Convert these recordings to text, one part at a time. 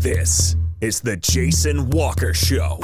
This is the Jason Walker Show.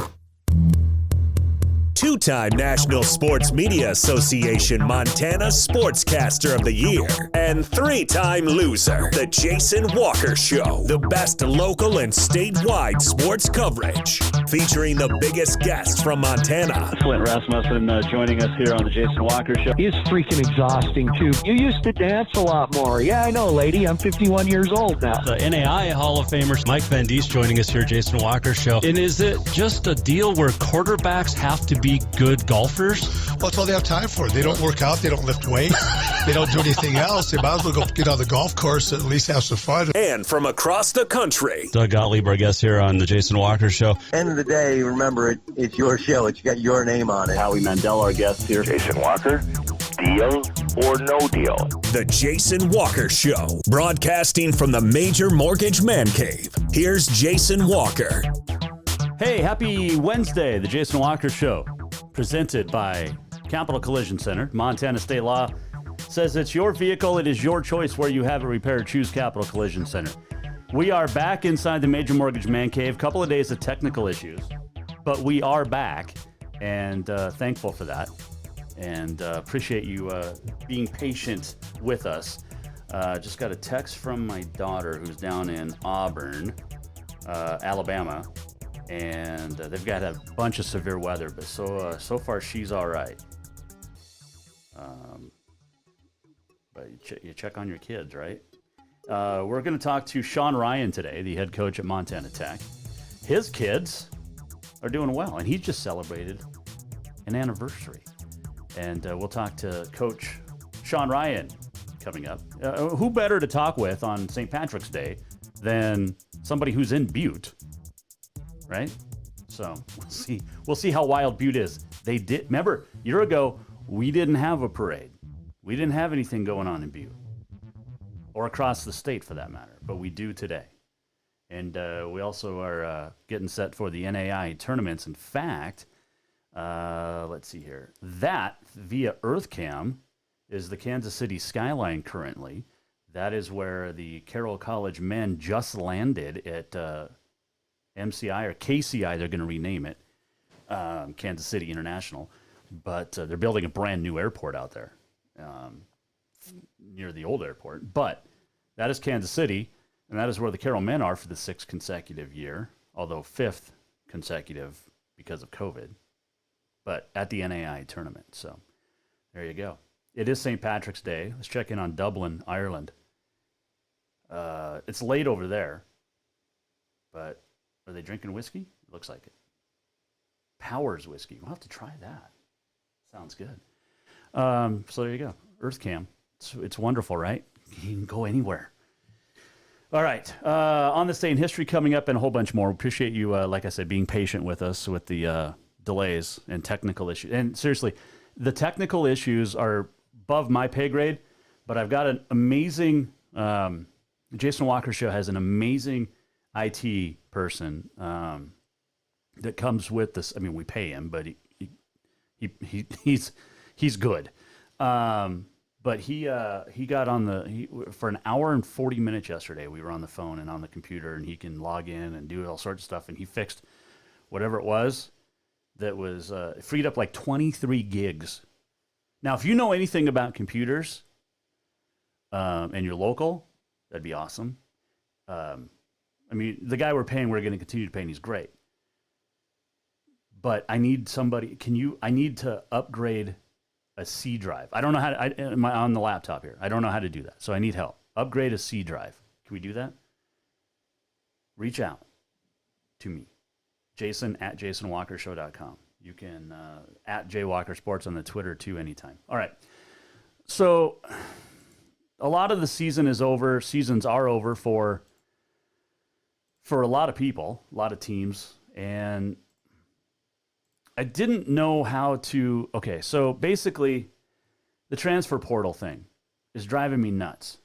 Two-time National Sports Media Association Montana Sportscaster of the Year and three-time loser, the Jason Walker Show. The best local and statewide sports coverage, featuring the biggest guests from Montana. Flint Rasmussen joining us here on the Jason Walker Show. He's freaking exhausting, too. You used to dance a lot more. Yeah, I know, lady. I'm 51 years old now. The NAI Hall of Famer Mike Van Diest joining us here, Jason Walker Show. And is it just a deal where quarterbacks have to be good golfers? Well, that's all they have time for. They don't work out. They don't lift weights. They don't do anything else. They might as well go get on the golf course and at least have some fun. And from across the country, Doug Gottlieb, our guest here on the Jason Walker Show. End of the day, remember, it's your show. It's got your name on it. Howie Mandel, our guest here. Jason Walker, deal or no deal? the Jason Walker Show, broadcasting from the Major Mortgage Man Cave. Here's Jason Walker. Hey, happy Wednesday, the Jason Walker Show, presented by Capital Collision Center. Montana state law says it's your vehicle, it is your choice where you have it repaired. Choose Capital Collision Center. We are back inside the Major Mortgage Man Cave. Couple of days of technical issues, but we are back, and thankful for that, and appreciate you being patient with us. Just got a text from my daughter who's down in Auburn, Alabama, and they've got a bunch of severe weather, but so far she's all right. But you check on your kids, right? We're going to talk to Sean Ryan today, the head coach at Montana Tech. His kids are doing well, and he just celebrated an anniversary. And we'll talk to Coach Sean Ryan coming up. Who better to talk with on St. Patrick's Day than somebody who's in Butte? Right? So we'll see how wild Butte is. They did, remember, a year ago, we didn't have a parade. We didn't have anything going on in Butte, or across the state for that matter, but we do today. And we also are getting set for the NAI tournaments. In fact, let's see here. That, via EarthCam, is the Kansas City skyline currently. That is where the Carroll College men just landed at MCI or KCI, they're going to rename it, Kansas City International. But they're building a brand new airport out there near the old airport. But that is Kansas City, and that is where the Carroll men are for the 6th consecutive year, although 5th consecutive because of COVID, but at the NAI tournament. So there you go. It is St. Patrick's Day. Let's check in on Dublin, Ireland. It's late over there, but are they drinking whiskey? It looks like it. Powers whiskey. We'll have to try that. Sounds good. So there you go. EarthCam. It's wonderful, right? You can go anywhere. All right. On this day in history coming up and a whole bunch more. Appreciate you, like I said, being patient with us with the delays and technical issues. And seriously, the technical issues are above my pay grade, but I've got an amazing, Jason Walker Show has an amazing IT person that comes with this. I mean, we pay him, but he's good. But he got on for an hour and 40 minutes yesterday. We were on the phone and on the computer, and he can log in and do all sorts of stuff. And he fixed whatever it was that was freed up like 23 gigs. Now, if you know anything about computers and you're local, that'd be awesome. I mean, the guy we're paying, we're going to continue to pay, and he's great. But I need somebody. I need to upgrade a C drive. I don't know how to, on the laptop here. I don't know how to do that. So I need help. Upgrade a C drive. Can we do that? Reach out to me. Jason at jasonwalkershow.com. You can at jwalkersports on the Twitter too anytime. All right. So a lot of the season is over. Seasons are over for a lot of people, a lot of teams. And I didn't know how to. Okay, so basically, the transfer portal thing is driving me nuts.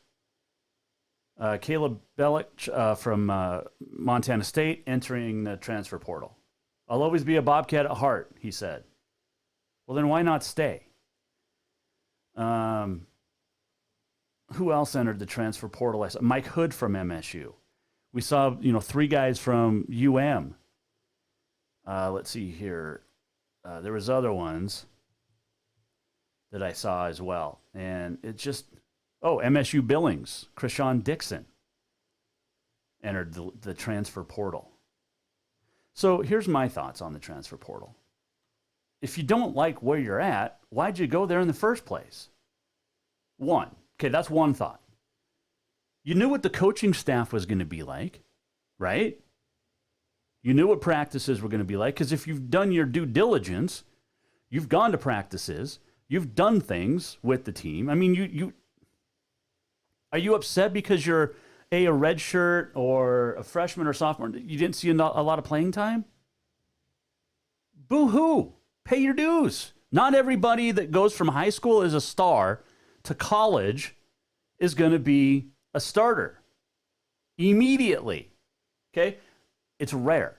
Caleb Bellick from Montana State entering the transfer portal. I'll always be a Bobcat at heart, he said. Well, then why not stay? Who else entered the transfer portal? Mike Hood from MSU. We saw, 3 guys from UM. Let's see here. There was other ones that I saw as well. And it just, MSU Billings, Krishan Dixon entered the transfer portal. So here's my thoughts on the transfer portal. If you don't like where you're at, why'd you go there in the first place? That's one thought. You knew what the coaching staff was going to be like, right? You knew what practices were going to be like, because if you've done your due diligence, you've gone to practices, you've done things with the team. I mean, are you upset because you're a red shirt or a freshman or sophomore? You didn't see a lot of playing time? Boo-hoo. Pay your dues. Not everybody that goes from high school as a star to college is going to be a starter immediately. Okay? It's rare.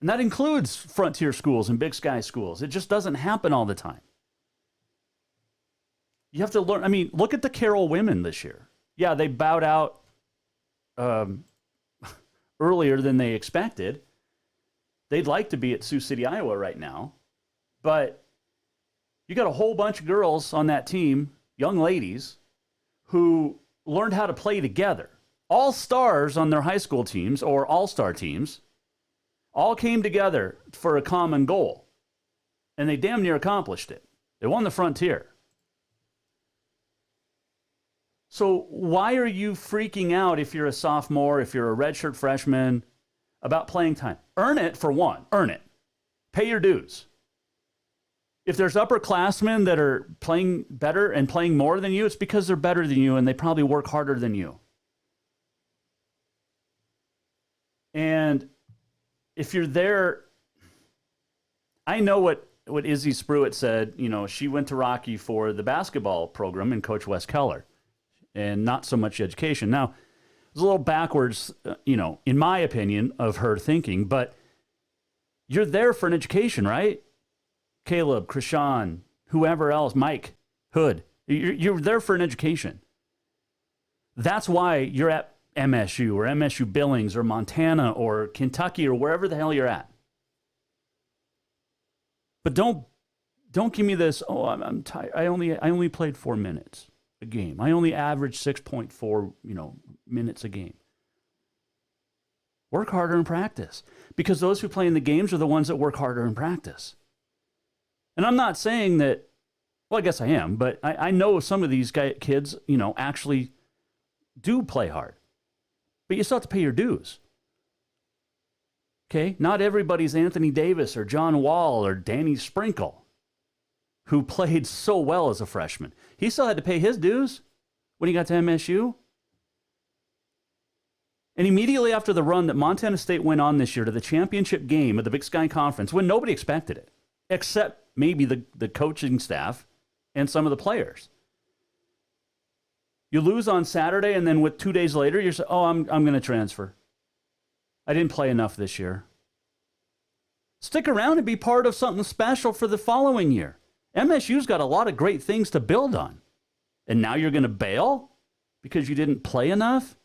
And that includes frontier schools and big sky schools. It just doesn't happen all the time. You have to learn. I mean, look at the Carroll women this year. Yeah, they bowed out earlier than they expected. They'd like to be at Sioux City, Iowa right now. But you got a whole bunch of girls on that team, young ladies, who learned how to play together. All stars on their high school teams or all-star teams all came together for a common goal. And they damn near accomplished it. They won the Frontier. So why are you freaking out if you're a sophomore, if you're a redshirt freshman, about playing time? Earn it, for one. Earn it. Pay your dues. If there's upperclassmen that are playing better and playing more than you, it's because they're better than you and they probably work harder than you. And if you're there, I know what Izzy Spruitt said. She went to Rocky for the basketball program and Coach Wes Keller, and not so much education. Now, it was a little backwards, in my opinion, of her thinking, but you're there for an education, right? Caleb, Krishan, whoever else, Mike, Hood, you're there for an education. That's why you're at MSU or MSU Billings or Montana or Kentucky or wherever the hell you're at. But don't give me this, I'm tired. I only played 4 minutes a game. I only averaged 6.4, minutes a game. Work harder in practice, because those who play in the games are the ones that work harder in practice. And I'm not saying that, well, I guess I am, but I know some of these kids, actually do play hard. But you still have to pay your dues. Okay? Not everybody's Anthony Davis or John Wall or Danny Sprinkle, who played so well as a freshman. He still had to pay his dues when he got to MSU. And immediately after the run that Montana State went on this year to the championship game of the Big Sky Conference, when nobody expected it, except maybe the coaching staff and some of the players. You lose on Saturday, and then 2 days later, you're saying, I'm going to transfer. I didn't play enough this year. Stick around and be part of something special for the following year. MSU's got a lot of great things to build on. And now you're going to bail because you didn't play enough?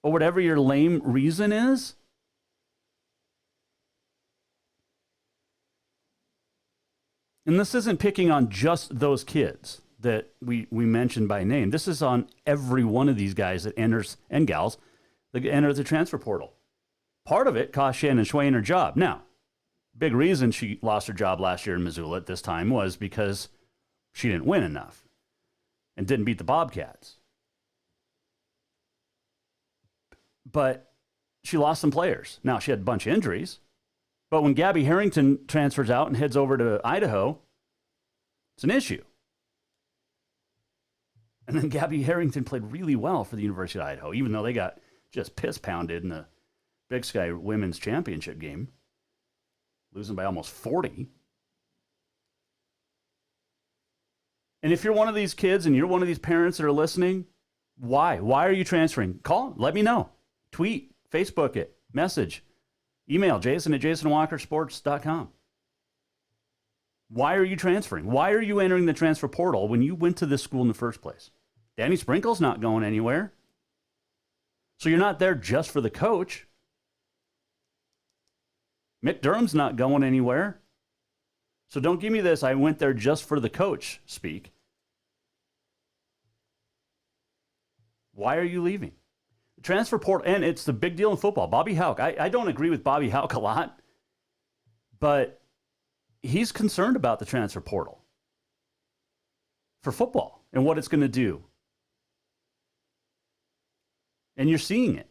Or whatever your lame reason is? And this isn't picking on just those kids that we mentioned by name. This is on every one of these guys that enters, and gals, that enter the transfer portal. Part of it cost Shannon Schwein her job. Now, big reason she lost her job last year in Missoula at this time was because she didn't win enough and didn't beat the Bobcats. But she lost some players. Now, she had a bunch of injuries. But when Gabby Harrington transfers out and heads over to Idaho, it's an issue. And then Gabby Harrington played really well for the University of Idaho, even though they got just piss-pounded in the Big Sky Women's Championship game, losing by almost 40. And if you're one of these kids and you're one of these parents that are listening, why? Why are you transferring? Call, let me know. Tweet, Facebook it, message, email jason@jasonwalkersports.com. Why are you transferring? Why are you entering the transfer portal when you went to this school in the first place? Danny Sprinkle's not going anywhere. So you're not there just for the coach. Mick Durham's not going anywhere. So don't give me this, I went there just for the coach speak. Why are you leaving? Transfer portal, and it's the big deal in football. Bobby Hauck, I don't agree with Bobby Hauck a lot, but he's concerned about the transfer portal for football and what it's going to do. And you're seeing it.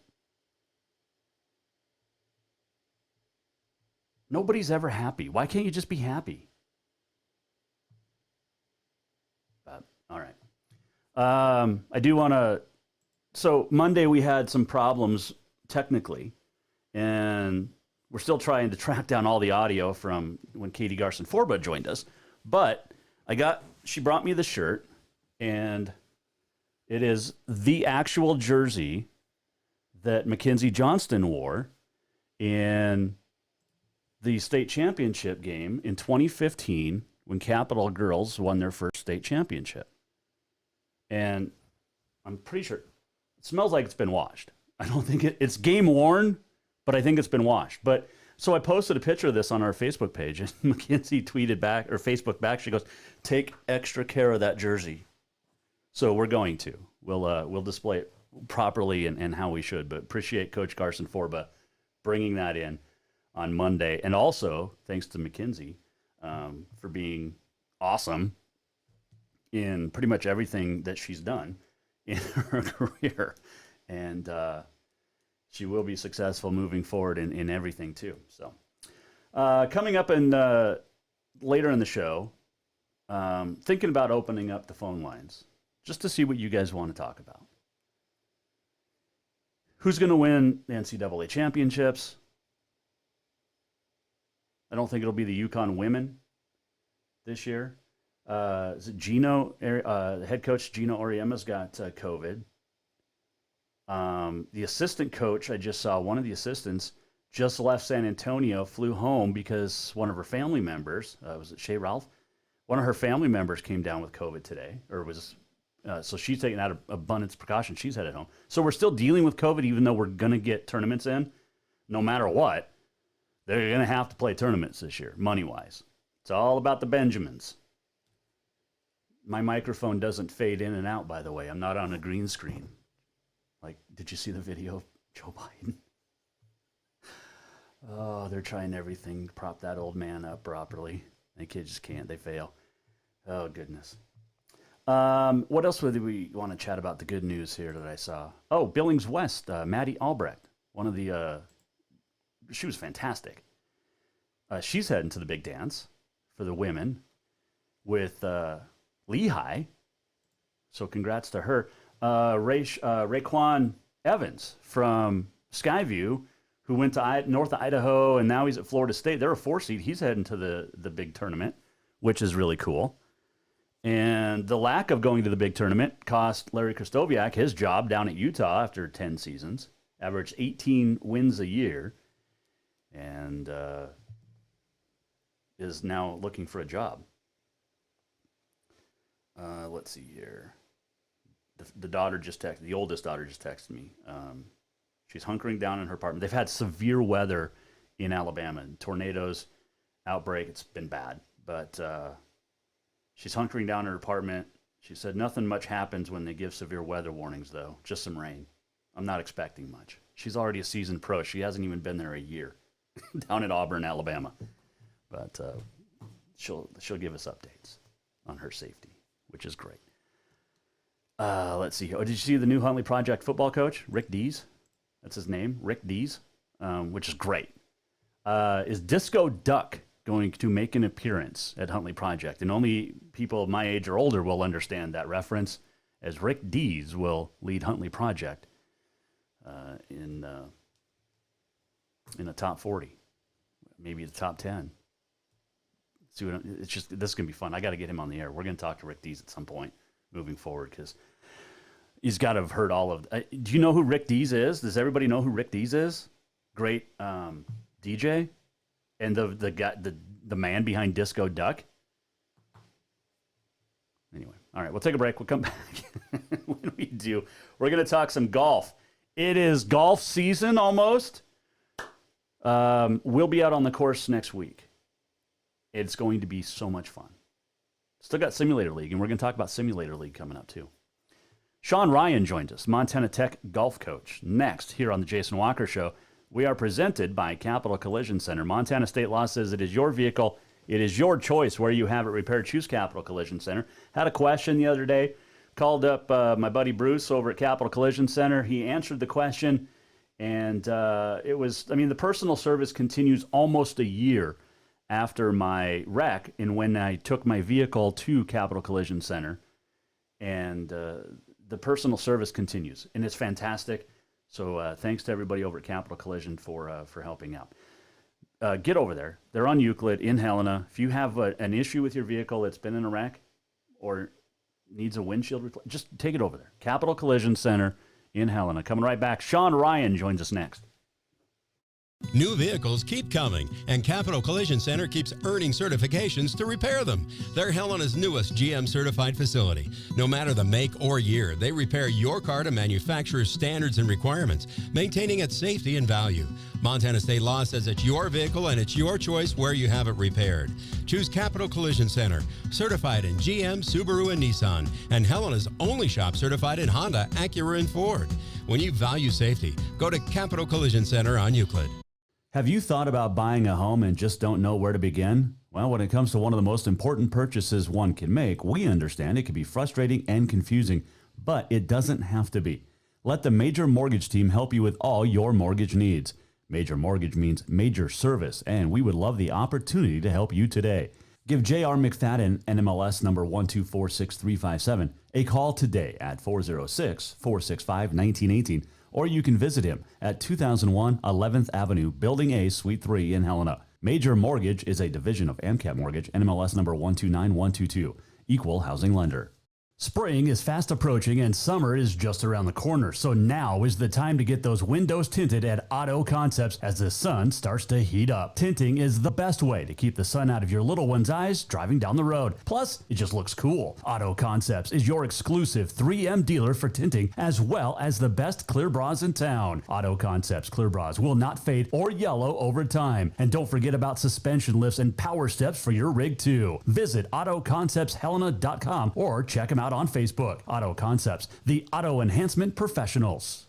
Nobody's ever happy. Why can't you just be happy? But, all right. I do want to... So Monday we had some problems technically, and we're still trying to track down all the audio from when Katie Garson-Forba joined us. But she brought me the shirt, and it is the actual jersey that Mackenzie Johnston wore in the state championship game in 2015 when Capital Girls won their first state championship. And I'm pretty sure it smells like it's been washed. I don't think it's game worn, but I think it's been washed. But so I posted a picture of this on our Facebook page, and Mackenzie tweeted back, or Facebook back, she goes, "Take extra care of that jersey." So we're going to. We'll display it properly and how we should. But appreciate Coach Garson-Forba bringing that in on Monday. And also, thanks to Mackenzie for being awesome in pretty much everything that she's done in her career. And she will be successful moving forward in everything, too. So coming up later in the show, thinking about opening up the phone lines just to see what you guys want to talk about. Who's going to win the NCAA championships? I don't think it'll be the Yukon women this year. Is it Gino? The head coach, Gino Oriema's got COVID. The assistant coach, I just saw one of the assistants just left San Antonio, flew home because one of her family members, was it Shay Ralph? One of her family members came down with COVID today, or was, so she's taking out abundance precaution. She's headed home. So we're still dealing with COVID, even though we're going to get tournaments in, no matter what. They're going to have to play tournaments this year, money-wise. It's all about the Benjamins. My microphone doesn't fade in and out, by the way. I'm not on a green screen. Like, did you see the video of Joe Biden? Oh, they're trying everything to prop that old man up properly. They kids just can't. They fail. Oh, goodness. What else would we want to chat about? The good news here that I saw. Oh, Billings West, Maddie Albrecht. One of the... she was fantastic. She's heading to the big dance for the women with Lehigh. So congrats to her. Raekwon Evans from Skyview, who went to North Idaho, and now he's at Florida State. They're a 4 seed. He's heading to the big tournament, which is really cool. And the lack of going to the big tournament cost Larry Kristoviak his job down at Utah after 10 seasons. Averaged 18 wins a year. And is now looking for a job. Let's see here. The daughter just texted, the oldest daughter just texted me. She's hunkering down in her apartment. They've had severe weather in Alabama, tornadoes, outbreak. It's been bad, but she's hunkering down in her apartment. She said nothing much happens when they give severe weather warnings, though. Just some rain. I'm not expecting much. She's already a seasoned pro. She hasn't even been there a year. Down at Auburn, Alabama. But she'll give us updates on her safety, which is great. Let's see. Oh, did you see the new Huntley Project football coach, Rick Dees? That's his name, Rick Dees, which is great. Is Disco Duck going to make an appearance at Huntley Project? And only people my age or older will understand that reference, as Rick Dees will lead Huntley Project in a top 40, maybe the top 10. See what it's just, this is gonna be fun. I got to get him on the air. We're gonna talk to Rick Dees at some point moving forward because he's got to have heard all of. Do you know who Rick Dees is? Does everybody know who Rick Dees is? Great DJ, and the guy, the man behind Disco Duck. Anyway, all right, we'll take a break. We'll come back. When we do, we're gonna talk some golf. It is golf season almost. We'll be out on the course next week. It's going to be so much fun. Still got Simulator League, and we're going to talk about Simulator League coming up too. Sean Ryan joins us, Montana Tech golf coach. Next, here on the Jason Walker Show, we are presented by Capital Collision Center. Montana state law says it is your vehicle. It is your choice where you have it repaired. Choose Capital Collision Center. Had a question the other day. Called up my buddy Bruce over at Capital Collision Center. He answered the question, and it was, the personal service continues almost a year after my wreck and when I took my vehicle to Capital Collision Center. And the personal service continues, and it's fantastic. So thanks to everybody over at Capital Collision for helping out. Get over there. They're on Euclid in Helena. If you have an issue with your vehicle that's been in a wreck or needs a windshield, just take it over there. Capital Collision Center in Helena. Coming right back, Sean Ryan joins us next. New vehicles keep coming, and Capital Collision Center keeps earning certifications to repair them. They're Helena's newest GM-certified facility. No matter the make or year, they repair your car to manufacturer's standards and requirements, maintaining its safety and value. Montana state law says it's your vehicle and it's your choice where you have it repaired. Choose Capital Collision Center, certified in GM, Subaru, and Nissan, and Helena's only shop certified in Honda, Acura, and Ford. When you value safety, go to Capital Collision Center on Euclid. Have you thought about buying a home and just don't know where to begin? Well, when it comes to one of the most important purchases one can make, we understand it can be frustrating and confusing, but it doesn't have to be. Let the Major Mortgage team help you with all your mortgage needs. Major Mortgage means major service, and we would love the opportunity to help you today. Give J.R. McFadden, NMLS number 1246357, a call today at 406-465-1918, or you can visit him at 2001 11th Avenue, Building A, Suite 3 in Helena. Major Mortgage is a division of AMCAP Mortgage, NMLS number 129122, equal housing lender. Spring is fast approaching and summer is just around the corner, so now is the time to get those windows tinted at Auto Concepts as the sun starts to heat up. Tinting is the best way to keep the sun out of your little one's eyes driving down the road. Plus, it just looks cool. Auto Concepts is your exclusive 3M dealer for tinting as well as the best clear bras in town. Auto Concepts clear bras will not fade or yellow over time. And don't forget about suspension lifts and power steps for your rig too. Visit AutoConceptsHelena.com or check them out on Facebook. Auto Concepts, the auto enhancement professionals.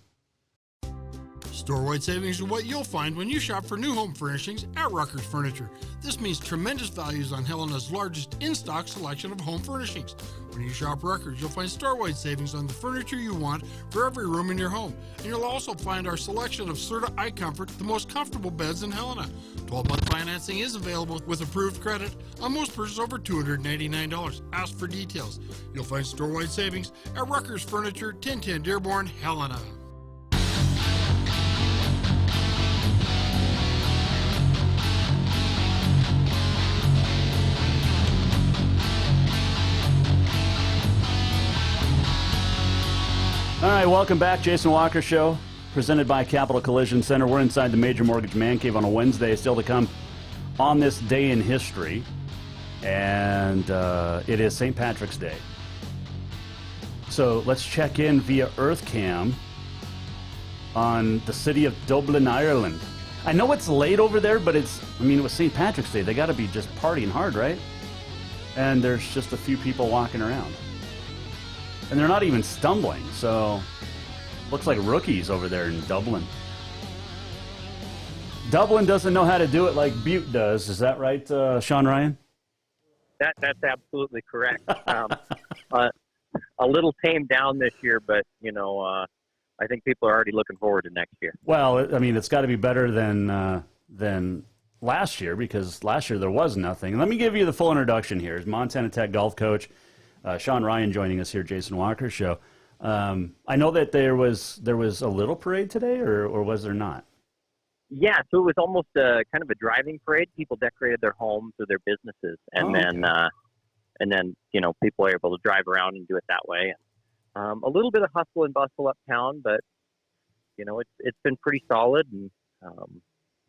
Store-wide savings are what you'll find when you shop for new home furnishings at Rucker's Furniture. This means tremendous values on Helena's largest in-stock selection of home furnishings. When you shop Rucker's, you'll find store-wide savings on the furniture you want for every room in your home. And you'll also find our selection of Serta iComfort, the most comfortable beds in Helena. 12-month financing is available with approved credit on most purchases over $299. Ask for details. You'll find store-wide savings at Rucker's Furniture, 1010 Dearborn, Helena. All right, welcome back. Jason Walker Show, presented by Capital Collision Center. We're inside the Major Mortgage Man Cave on a Wednesday, still to come on this day in history. And it is St. Patrick's Day. So let's check in via EarthCam on the city of Dublin, Ireland. I know it's late over there, but it was St. Patrick's Day. They got to be just partying hard, right? And there's just a few people walking around. And they're not even stumbling, so looks like rookies over there in Dublin. Dublin doesn't know how to do it like Butte does. Is that right, Sean Ryan? That's absolutely correct. A little tamed down this year, but, I think people are already looking forward to next year. Well, it's got to be better than last year, because last year there was nothing. And let me give you the full introduction here. It's Montana Tech golf coach Sean Ryan joining us here, Jason Walker Show. I know that there was a little parade today, or was there not? Yeah, so it was almost kind of a driving parade. People decorated their homes or their businesses, and then people are able to drive around and do it that way. A little bit of hustle and bustle uptown, but it's been pretty solid, and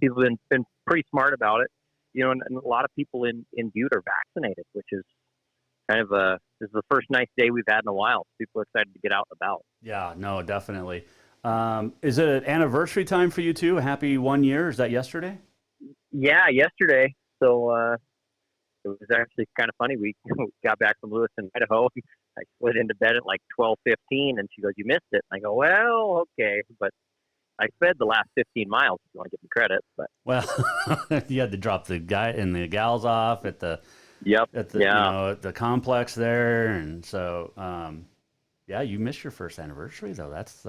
people have been pretty smart about it. And a lot of people in Butte are vaccinated, which is kind of this is the first nice day we've had in a while. People are excited to get out and about. Yeah, no, definitely. Is it an anniversary time for you two? Happy 1 year. Is that yesterday? Yeah, yesterday. So it was actually kind of funny. We got back from Lewiston, Idaho. I slid into bed at like 12:15, and she goes, "You missed it." And I go, "Well, okay," but I sped the last 15 miles. If you want to give me credit, but well, you had to drop the guy and the gals off at the at the complex there, and so yeah, you missed your first anniversary though. That's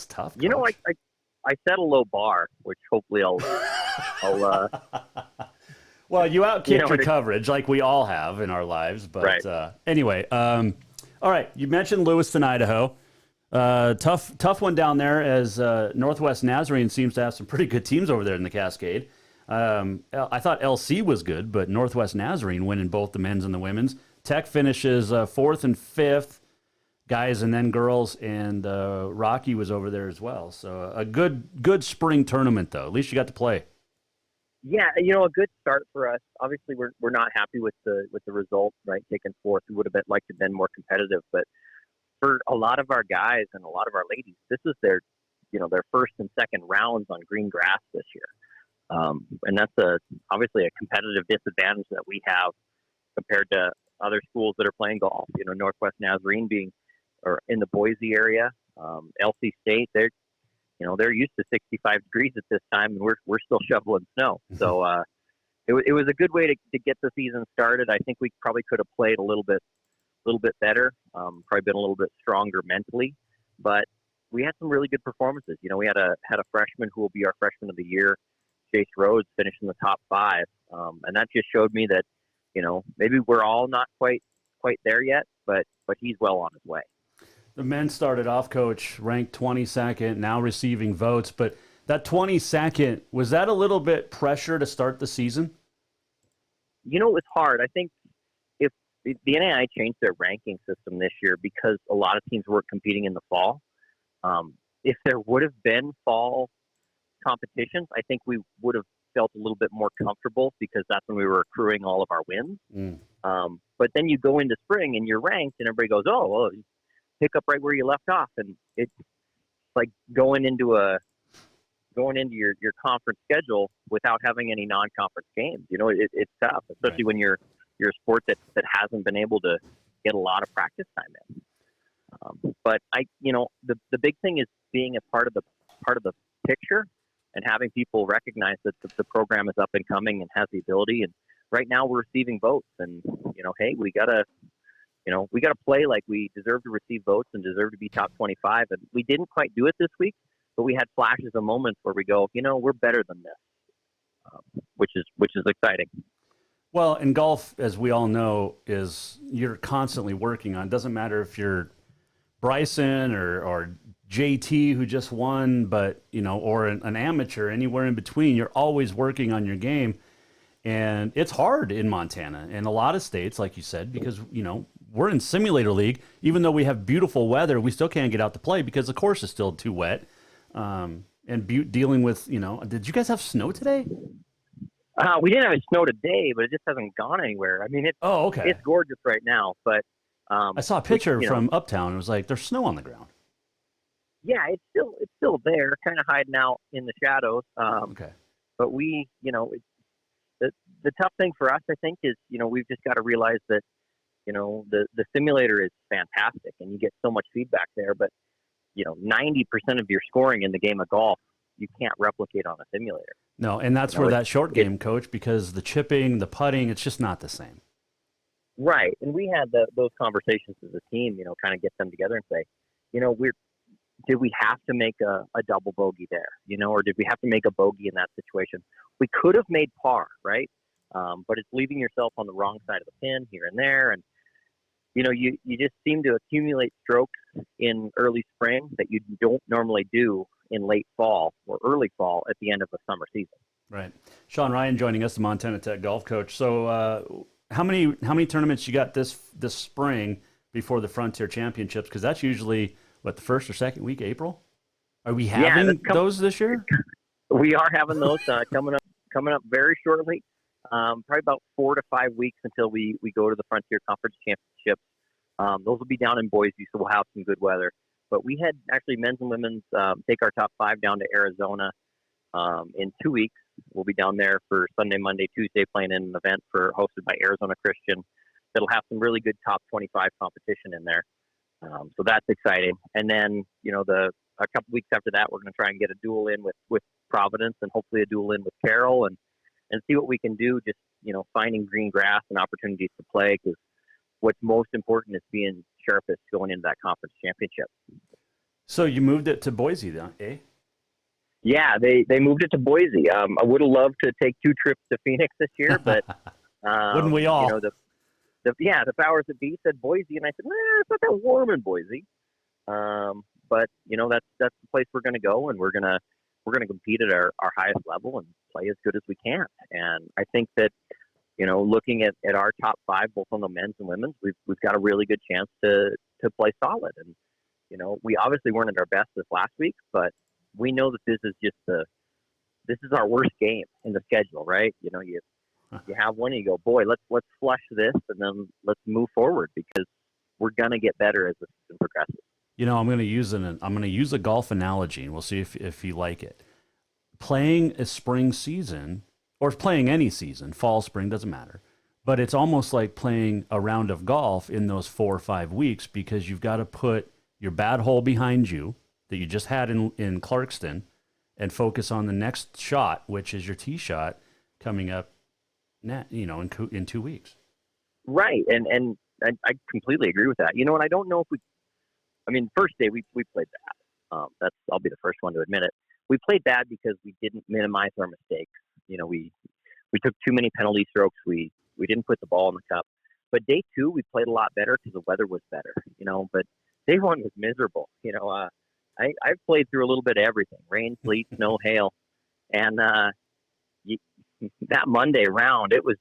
tough. You know, I set a low bar, which hopefully I'll well, you outkicked your coverage like we all have in our lives. But anyway, all right. You mentioned Lewiston, Idaho. Tough one down there as Northwest Nazarene seems to have some pretty good teams over there in the Cascade. I thought LC was good, but Northwest Nazarene winning both the men's and the women's. Tech finishes 4th and 5th, guys and then girls, and Rocky was over there as well. So a good spring tournament, though. At least you got to play. Yeah, you know, a good start for us. Obviously, we're not happy with the result, liked to have been more competitive, but for a lot of our guys and a lot of our ladies, this is their first and second rounds on green grass this year, and that's obviously a competitive disadvantage that we have compared to other schools that are playing golf. You know, Northwest Nazarene being or in the Boise area, LC State, they're used to 65 degrees at this time, and we're still shoveling snow. So it was a good way to get the season started. I think we probably could have played a little bit better, probably been a little bit stronger mentally, but we had some really good performances. You know, we had a freshman who will be our freshman of the year, Chase Rhodes, finished in the top 5, and that just showed me that, you know, maybe we're all not quite there yet, but he's well on his way. The men started off, Coach, ranked 22nd, now receiving votes. But that 22nd, was that a little bit pressure to start the season? You know, it was hard. I think if the NAIA changed their ranking system this year because a lot of teams weren't competing in the fall. If there would have been fall competitions, I think we would have felt a little bit more comfortable because that's when we were accruing all of our wins. But then you go into spring and you're ranked and everybody goes, "Oh, well, pick up right where you left off," and it's like going into your conference schedule without having any non-conference games. You know, it's tough, especially when you're a sport that hasn't been able to get a lot of practice time in. But the big thing is being a part of the picture and having people recognize that the program is up and coming and has the ability. And right now we're receiving votes, and hey, we gotta play like we deserve to receive votes and deserve to be top 25. And we didn't quite do it this week, but we had flashes of moments where we go, we're better than this, which is exciting. Well, in golf, as we all know, you're constantly working on. It doesn't matter if you're Bryson or JT who just won, but or an amateur, anywhere in between, you're always working on your game. And it's hard in Montana and a lot of states, like you said, because, we're in simulator league. Even though we have beautiful weather, we still can't get out to play because the course is still too wet. And dealing with, did you guys have snow today? We didn't have snow today, but it just hasn't gone anywhere. I mean, it's gorgeous right now, but I saw a picture from Uptown. It was like there's snow on the ground. Yeah, it's still there, kind of hiding out in the shadows. But we, the tough thing for us, I think, is we've just got to realize that the simulator is fantastic, and you get so much feedback there. But 90% of your scoring in the game of golf, you can't replicate on a simulator. No, and that's where that short game, Coach, because the chipping, the putting, it's just not the same. Right, and we had those conversations as a team, kind of get them together and say, did we have to make a double bogey there, or did we have to make a bogey in that situation? We could have made par, right? But it's leaving yourself on the wrong side of the pin here and there, and you just seem to accumulate strokes in early spring that you don't normally do in late fall or early fall at the end of the summer season. Right. Sean Ryan joining us, the Montana Tech golf coach. So how many tournaments you got this spring before the Frontier Championships? Because that's usually, the first or second week, April? Are we having those this year? We are having those coming up very shortly. Probably about 4 to 5 weeks until we go to the Frontier Conference Championships. Those will be down in Boise, so we'll have some good weather. But we had actually men's and women's take our top 5 down to Arizona in 2 weeks. We'll be down there for Sunday, Monday, Tuesday, playing in an event hosted by Arizona Christian. That'll have some really good top 25 competition in there. So that's exciting. And then, a couple weeks after that, we're going to try and get a duel in with Providence and hopefully a duel in with Carroll and see what we can do. Just, finding green grass and opportunities to play, because what's most important is being sharpest going into that conference championship. So you moved it to Boise, then, eh? Yeah, they moved it to Boise. I would have loved to take 2 trips to Phoenix this year, but wouldn't we all? The powers that be said Boise, and I said, it's not that warm in Boise. But that's the place we're going to go, and we're going to compete at our highest level and play as good as we can. And I think that looking at our top 5, both on the men's and women's, we've got a really good chance to play solid. And we obviously weren't at our best this last week, but we know that this is our worst game in the schedule, right? You have one and you go, boy, let's flush this and then let's move forward, because we're gonna get better as the season progresses. I'm going to use a golf analogy, and we'll see if you like it. Playing a spring season, or playing any season, fall, spring, doesn't matter, but it's almost like playing a round of golf in those 4 or 5 weeks, because you've got to put your bad hole behind you that you just had in Clarkston and focus on the next shot, which is your tee shot coming up in 2 weeks. Right. And I completely agree with that. And I don't know if first day we played bad. I'll be the first one to admit it. We played bad because we didn't minimize our mistakes. We took too many penalty strokes. We didn't put the ball in the cup. But day 2, we played a lot better because the weather was better, but day 1 was miserable. I've played through a little bit of everything: rain, sleet, snow, hail. And that Monday round, it was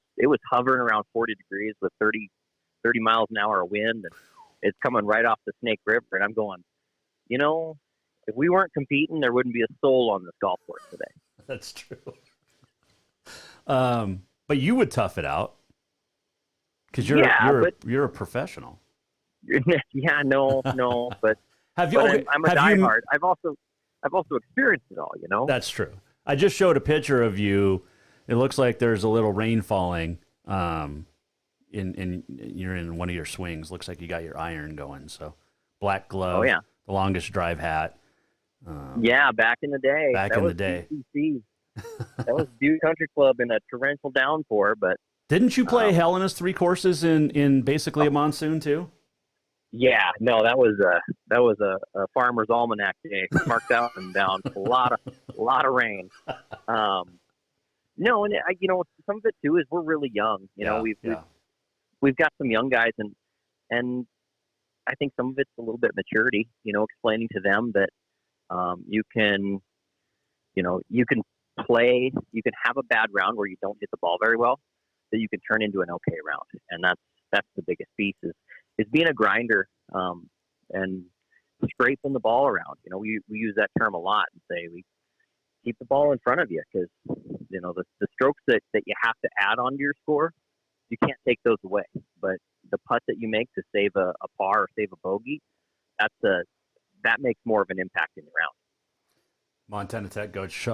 hovering around 40 degrees with 30 miles an hour of wind, and it's coming right off the Snake River. And I'm going, if we weren't competing, there wouldn't be a soul on this golf course today. That's true. But you would tough it out, because you're a professional. Yeah, no, but I'm a diehard. I've also experienced it all. That's true. I just showed a picture of you. It looks like there's a little rain falling. You're in one of your swings. Looks like you got your iron going. So black glove. Oh yeah. The longest drive hat. Back in the day. That was BCC. That was Butte Country Club in a torrential downpour. But didn't you play Helena's 3 courses in basically a monsoon too? Yeah, no, that was a farmer's almanac day, marked out and down. A lot of rain. No, and some of it too is we're really young. We've got some young guys, and I think some of it's a little bit maturity. Explaining to them that you can play, you can have a bad round where you don't hit the ball very well, that you can turn into an okay round, and that's the biggest piece is being a grinder and scraping the ball around. We use that term a lot and say we keep the ball in front of you, because the strokes that you have to add onto your score, you can't take those away. But the putt that you make to save a par or save a bogey, that makes more of an impact in the round. Montana Tech coach,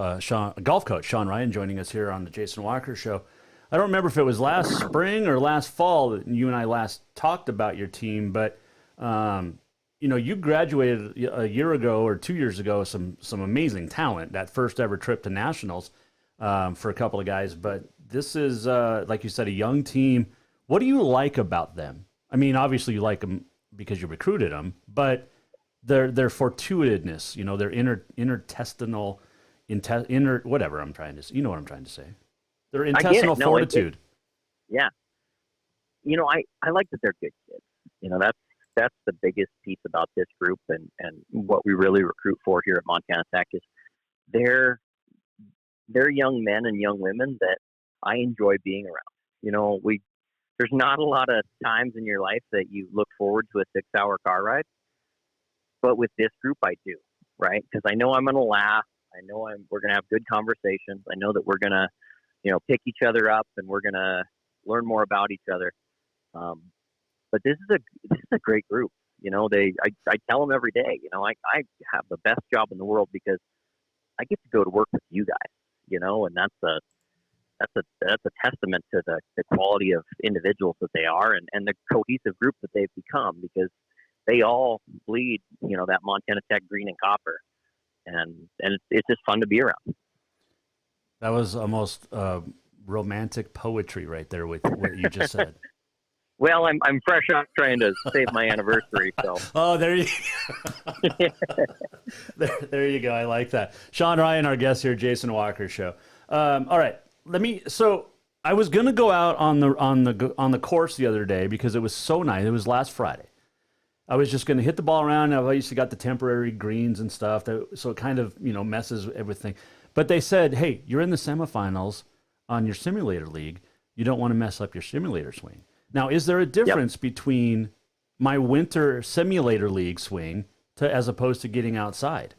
golf coach Sean Ryan joining us here on the Jason Walker Show. I don't remember if it was last spring or last fall that you and I last talked about your team, but you graduated a year ago or 2 years ago, some amazing talent, that first ever trip to nationals for a couple of guys. But this is, like you said, a young team. What do you like about them? I mean, obviously you like them because you recruited them, but their fortuitousness, their intertestinal, whatever I'm trying to say. You know what I'm trying to say. Their intestinal fortitude. Yeah. I like that they're good kids. That's the biggest piece about this group and what we really recruit for here at Montana Tech is they're young men and young women that I enjoy being around. There's not a lot of times in your life that you look forward to a 6-hour car ride, but with this group I do, right? Because I know I'm going to laugh. I know we're going to have good conversations. I know that we're going to pick each other up, and we're going to learn more about each other. But this is a great group. I tell them every day, I have the best job in the world because I get to go to work with you guys, and that's a testament to the quality of individuals that they are and the cohesive group that they've become, because they all bleed, that Montana Tech green and copper, and it's just fun to be around. That was almost romantic poetry right there with what you just said. Well, I'm fresh off trying to save my anniversary, so. Oh, there you there you go. I like that. Sean Ryan, our guest here, Jason Walker Show. All right, so I was gonna go out on the course the other day because it was so nice. It was last Friday. I was just gonna hit the ball around. I used to got the temporary greens and stuff, so it kind of messes everything. But they said, hey, you're in the semifinals on your simulator league. You don't want to mess up your simulator swing. Now, is there a difference between my winter simulator league swing as opposed to getting outside?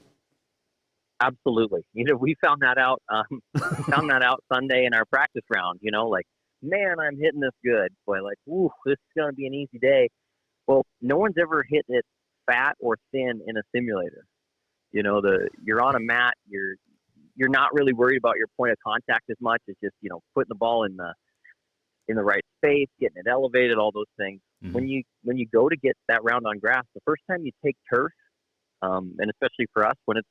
Absolutely. We found that out. Sunday in our practice round. Man, I'm hitting this good. Boy, ooh, this is going to be an easy day. Well, no one's ever hit it fat or thin in a simulator. You're on a mat. You're not really worried about your point of contact as much. It's just putting the ball in the right space, getting it elevated, all those things. Mm-hmm. When you go to get that round on grass, the first time you take turf, and especially for us when it's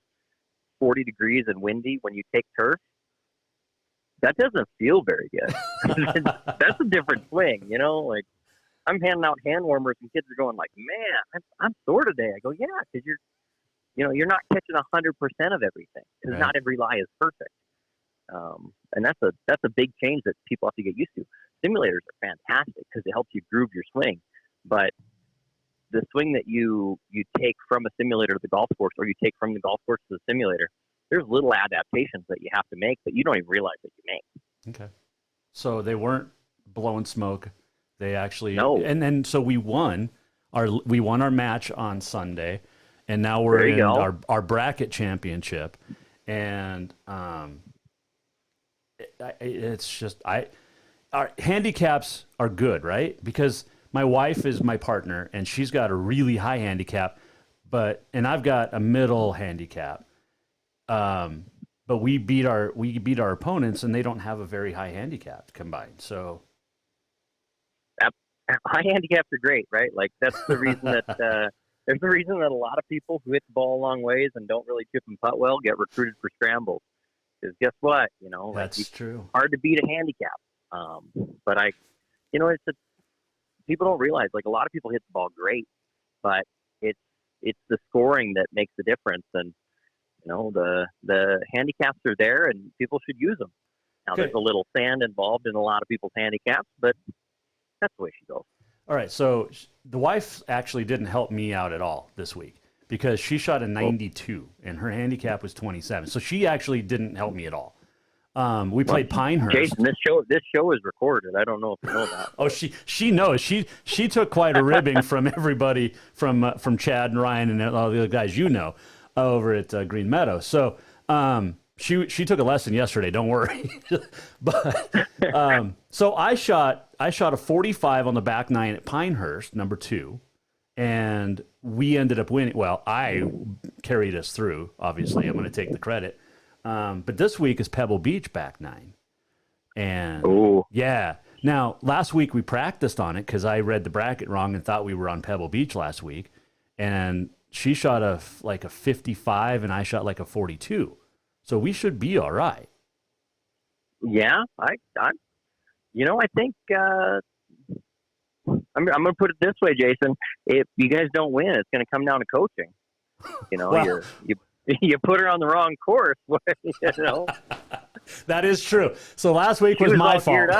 40 degrees and windy, when you take turf, that doesn't feel very good. That's a different swing, I'm handing out hand warmers and kids are going like, man, I'm sore today. I go, yeah, because you're not catching 100% of everything, because right. Not every lie is perfect. And that's a big change that people have to get used to. Simulators are fantastic because it helps you groove your swing, but the swing that you take from a simulator to the golf course, or you take from the golf course to the simulator, there's little adaptations that you have to make that you don't even realize that you make. Okay. So they weren't blowing smoke. They actually, no. And then, so we won our match on Sunday, and now we're in our bracket championship. And, it's just, our handicaps are good, right? Because my wife is my partner and she's got a really high handicap, and I've got a middle handicap. But we beat our opponents and they don't have a very high handicap combined. So high handicaps are great, right? That's the reason that there's a reason that a lot of people who hit the ball a long ways and don't really chip and putt well get recruited for scrambles. Because guess what? That's true. Hard to beat a handicap. But people don't realize, a lot of people hit the ball great, but it's the scoring that makes the difference. And, the handicaps are there and people should use them. Now, There's a little sand involved in a lot of people's handicaps, but that's the way she goes. All right. So the wife actually didn't help me out at all this week because she shot a 92 and her handicap was 27. So she actually didn't help me at all. We played Pinehurst. Jason, this show is recorded. I don't know if you know that. Oh, she knows. She took quite a ribbing from everybody, from Chad and Ryan and all the other guys over at Green Meadow. So she took a lesson yesterday. Don't worry. But so I shot a 45 on the back nine at Pinehurst, number 2, and we ended up winning. Well, I carried us through. Obviously, I'm going to take the credit. But this week is Pebble Beach back 9. And yeah. Now, last week we practiced on it because I read the bracket wrong and thought we were on Pebble Beach last week. And she shot a 55 and I shot a 42. So we should be all right. Yeah. I think, I'm going to put it this way, Jason. If you guys don't win, it's going to come down to coaching. Well, you put her on the wrong course, That is true. So last week was my fault.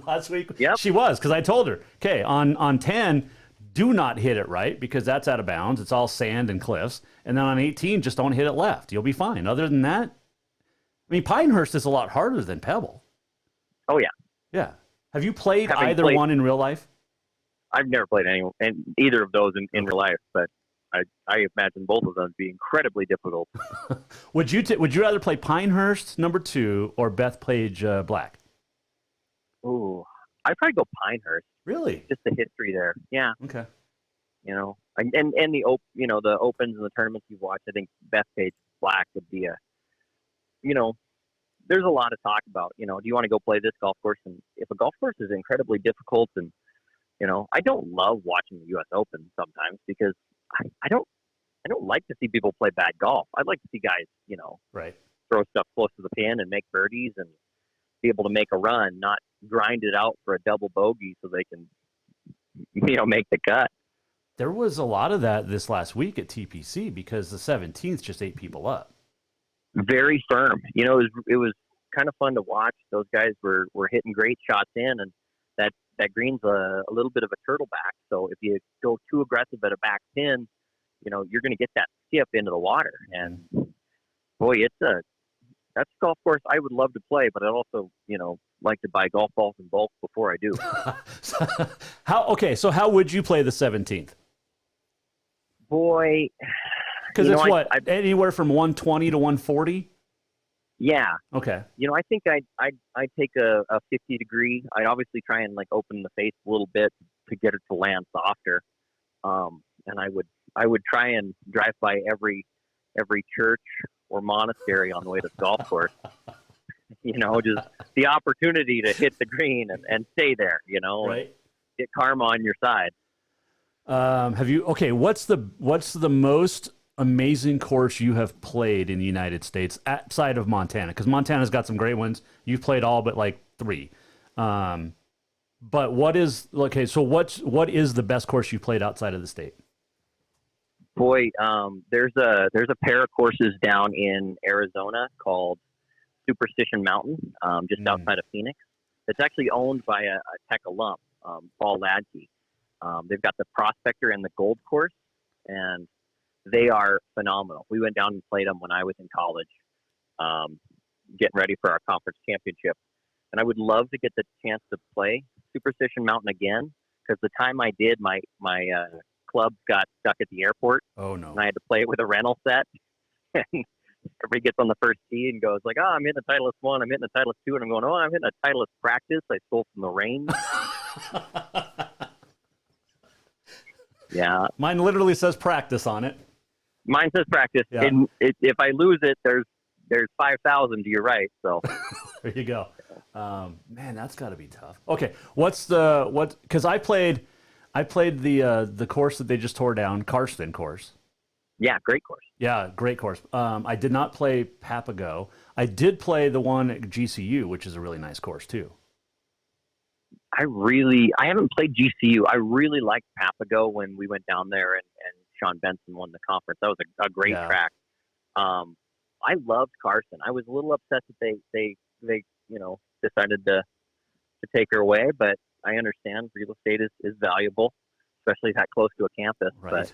Last week she was, because I told her, okay, on 10, do not hit it right because that's out of bounds. It's all sand and cliffs. And then on 18, just don't hit it left. You'll be fine. Other than that, Pinehurst is a lot harder than Pebble. Oh, yeah. Yeah. Have you played one in real life? I've never played either of those in real life, but I imagine both of them be incredibly difficult. Would you rather play Pinehurst, number 2, or Bethpage Black? Ooh, I'd probably go Pinehurst. Really? Just the history there. Yeah. Okay. And the the opens and the tournaments you've watched, I think Bethpage Black would be there's a lot to talk about. Do you want to go play this golf course? And if a golf course is incredibly difficult, and I don't love watching the U.S. Open sometimes because I don't like to see people play bad golf. I'd like to see guys, right, throw stuff close to the pin and make birdies and be able to make a run, not grind it out for a double bogey so they can, make the cut. There was a lot of that this last week at TPC because the 17th just ate people up. Very firm. It was kind of fun to watch. Those guys were hitting great shots in, and that green's a little bit of a turtleback. So if you go too aggressive at a back pin, you're going to get that skip into the water. And boy, that's a golf course I would love to play, but I'd also, like to buy golf balls in bulk before I do. So how would you play the 17th? Boy, because it's anywhere from 120 to 140. Yeah. Okay. I think I'd take a 50 degree. I'd obviously try and open the face a little bit to get it to land softer. And I would try and drive by every church or monastery on the way to the golf course. Just the opportunity to hit the green and stay there. Right. Get karma on your side. What's the most amazing course you have played in the United States outside of Montana? Because Montana's got some great ones. You've played all but 3. But what is the best course you played outside of the state? Boy, there's a pair of courses down in Arizona called Superstition Mountain, just outside of Phoenix. It's actually owned by a Tech alum, Paul Ladke. They've got the Prospector and the Gold course, and they are phenomenal. We went down and played them when I was in college, getting ready for our conference championship. And I would love to get the chance to play Superstition Mountain again, because the time I did, my club got stuck at the airport. Oh, no. And I had to play it with a rental set. And everybody gets on the first tee and goes I'm hitting a Titleist 1, I'm hitting a Titleist 2, and I'm going, I'm hitting a Titleist practice I stole from the range. Yeah. Mine literally says practice on it. Mine says practice. Yeah. And if I lose it, there's 5,000 to your right. So there you go. Man, that's got to be tough. Okay, because I played the course that they just tore down, Karsten course. Yeah, great course. Yeah, great course. I did not play Papago. I did play the one at GCU, which is a really nice course too. I haven't played GCU. I really liked Papago when we went down there and Sean Benson won the conference. That was a great track. I loved Carson. I was a little upset that they decided to take her away, but I understand real estate is valuable, especially that close to a campus. Right. But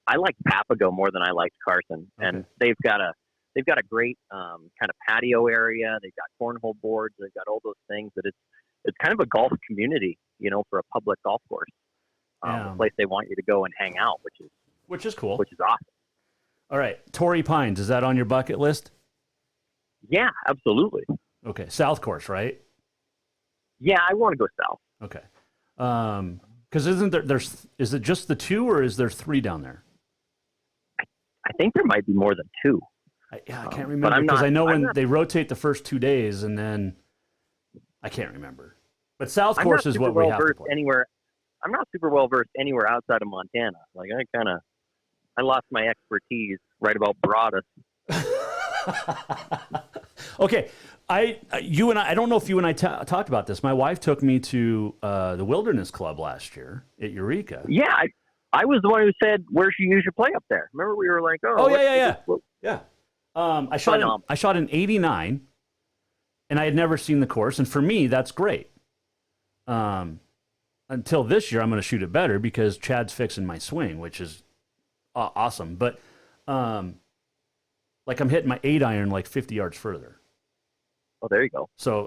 I liked Papago more than I liked Carson. Okay. And they've got a great kind of patio area. They've got cornhole boards. They've got all those things that it's kind of a golf community, for a public golf course. A place they want you to go and hang out, which is cool. Which is awesome. All right. Torrey Pines, is that on your bucket list? Yeah, absolutely. Okay. South course, right? Yeah, I want to go south. Okay. Because is it just the 2 or is there 3 down there? I think there might be more than 2. I can't remember because I know when they rotate the first 2 days and then I can't remember. But South course is what we have to play. I'm not super well versed anywhere outside of Montana. I lost my expertise right about Broadus. Okay, I don't know if you and I talked about this. My wife took me to the Wilderness Club last year at Eureka. Yeah, I was the one who said where you should play up there. Remember we were like, yeah. I shot an 89, and I had never seen the course, and for me that's great. Until this year, I'm going to shoot it better because Chad's fixing my swing, which is awesome. But I'm hitting my 8-iron 50 yards further. Oh, there you go. So,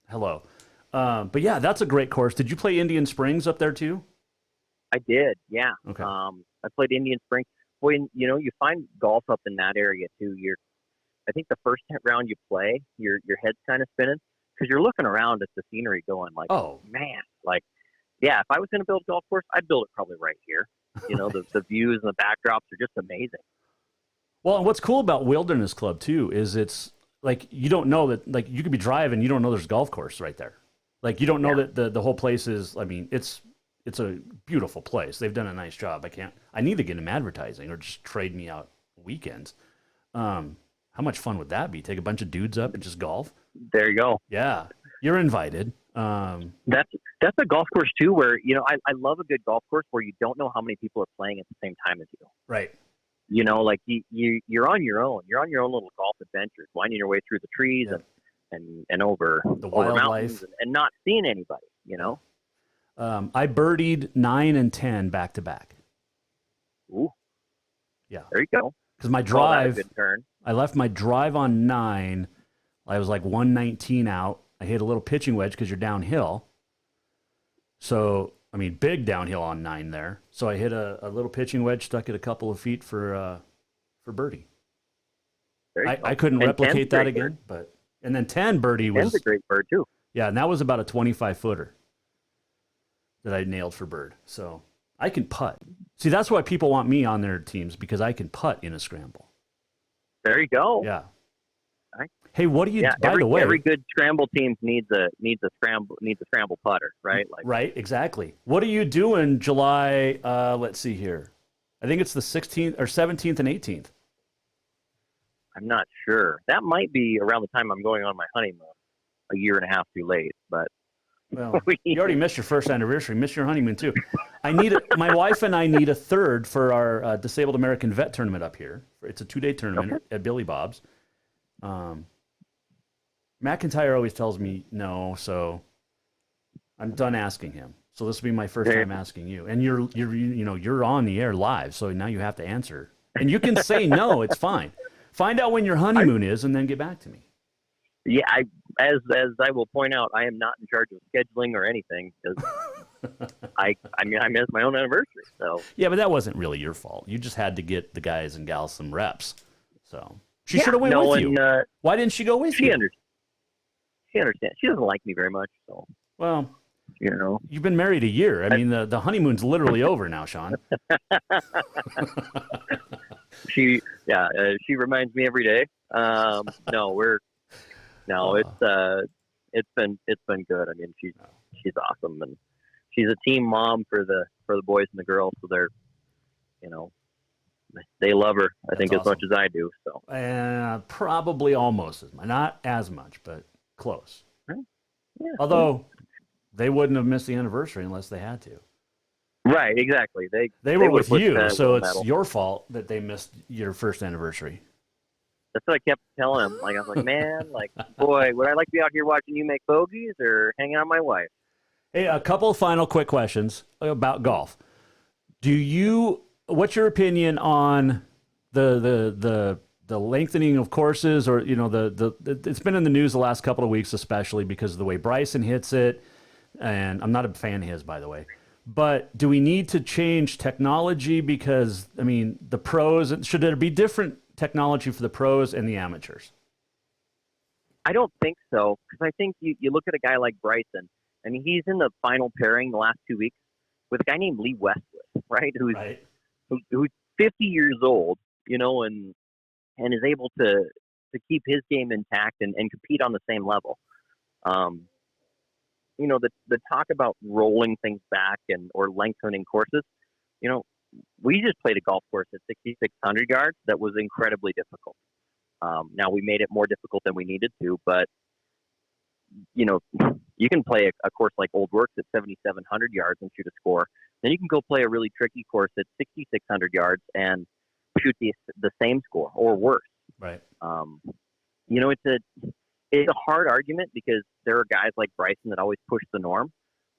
hello. But yeah, that's a great course. Did you play Indian Springs up there too? I did, yeah. Okay. I played Indian Springs. Boy, you find golf up in that area too. I think the first round you play, your head's kind of spinning because you're looking around at the scenery going oh man, yeah, if I was going to build a golf course, I'd build it probably right here. You know, the views and the backdrops are just amazing. Well, and what's cool about Wilderness Club too is it's like you don't know that, like, you could be driving, you don't know there's a golf course right there. Like, you don't know that the whole place is. I mean, it's a beautiful place. They've done a nice job. I need to get them advertising or just trade me out weekends. How much fun would that be? Take a bunch of dudes up and just golf. There you go. Yeah, you're invited. That's a golf course too, where, you know, I love a good golf course where you don't know how many people are playing at the same time as you. Right. You know, like you're on your own. You're on your own little golf adventures, winding your way through the trees and over the over wildlife mountains and not seeing anybody. You know. I birdied 9 and 10 back to back. Ooh. Yeah. There you go. Because my Call that a drive, good turn. I left my drive on 9. I was like 119 out. I hit a little pitching wedge because you're downhill. So, I mean, big downhill on 9 there. So I hit a little pitching wedge, stuck it a couple of feet for birdie. I couldn't replicate that again, and then 10 birdie was 10's a great bird too. Yeah, and that was about a 25-footer that I nailed for bird. So I can putt. See, that's why people want me on their teams, because I can putt in a scramble. There you go. Yeah. Right. Hey, what do you? Yeah, by the way, every good scramble team needs a scramble putter, right? Like, right, exactly. What are you doing July? Let's see here. I think it's the 16th or 17th and 18th. I'm not sure. That might be around the time I'm going on my honeymoon. A year and a half too late, but well, you already missed your first anniversary. Missed your honeymoon too. My wife and I need a third for our Disabled American Vet tournament up here. It's a 2-day tournament at Billy Bob's. McIntyre always tells me no, so I'm done asking him. So this will be my first time asking you, and you're on the air live, so now you have to answer, and you can say no. It's fine. Find out when your honeymoon is, and then get back to me. Yeah, as I will point out, I am not in charge of scheduling or anything, because I missed my own anniversary. So yeah, but that wasn't really your fault. You just had to get the guys and gals some reps. So she should have went with you. Why didn't she go with you? She understands. She doesn't like me very much. So well, you know, you've been married a year. I mean, the honeymoon's literally over now, Sean. She reminds me every day. It's been good. I mean, she's awesome, and she's a team mom for the boys and the girls. So they're, they love her. I think awesome. As much as I do. So probably almost as much, not as much, but close. Yeah. Although they wouldn't have missed the anniversary unless they had to. Right, exactly. They were with you, so it's your fault that they missed your first anniversary. That's what I kept telling him. Like, I was like, man, like, boy, would I like to be out here watching you make bogeys or hanging out with my wife? Hey, a couple of final quick questions about golf. What's your opinion on the lengthening of courses, or it's been in the news the last couple of weeks, especially because of the way Bryson hits it, and I'm not a fan of his, by the way. But do we need to change technology? Because, I mean, the pros, should there be different technology for the pros and the amateurs? I don't think so, because I think you look at a guy like Bryson. I mean, he's in the final pairing the last 2 weeks with a guy named Lee Westwood, right? Who's 50 years old, and is able to keep his game intact and compete on the same level. The talk about rolling things back or lengthening courses, we just played a golf course at 6,600 yards that was incredibly difficult. Now we made it more difficult than we needed to, but you can play a course like Old Works at 7,700 yards and shoot a score. Then you can go play a really tricky course at 6,600 yards and shoot the same score or worse. Right. It's a hard argument because there are guys like Bryson that always push the norm,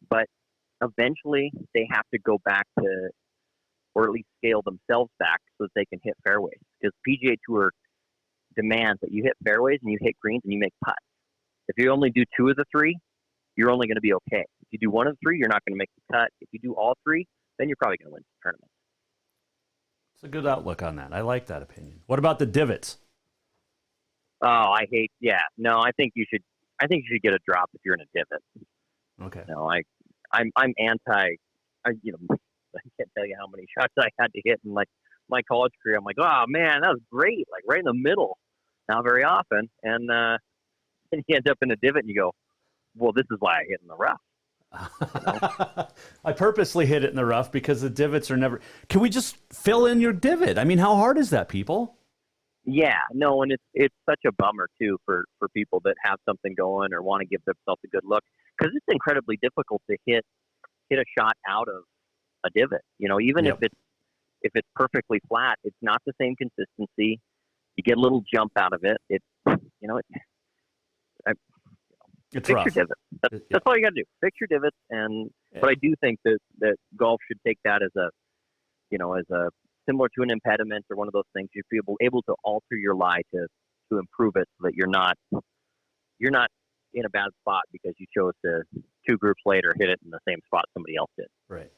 but eventually they have to go back to, or at least scale themselves back so that they can hit fairways. Because PGA Tour demands that you hit fairways and you hit greens and you make putts. If you only do 2 of the 3, you're only going to be okay. If you do 1 of the 3, you're not going to make the cut. If you do all 3, then you're probably going to win the tournament. It's a good outlook on that. I like that opinion. What about the divots? Oh, I think you should get a drop if you're in a divot. Okay. No, I'm anti. I can't tell you how many shots I had to hit in like my college career. I'm like, oh man, that was great, like right in the middle. Not very often, and then you end up in a divot, and you go, well, this is why I hit in the rough. I purposely hit it in the rough because the divots are never. Can we just fill in your divot? I mean, how hard is that, people? Yeah, no, and it's such a bummer too for people that have something going or want to give themselves a good look, because it's incredibly difficult to hit a shot out of a divot. Even if it's perfectly flat, it's not the same consistency. You get a little jump out of it. It's fix rough. your divots. That's all you got to do. Fix your divots, but I do think that golf should take that as a similar to an impediment or one of those things. You'd be able to alter your lie to improve it so that you're not in a bad spot because you chose to 2 groups later hit it in the same spot somebody else did. Right.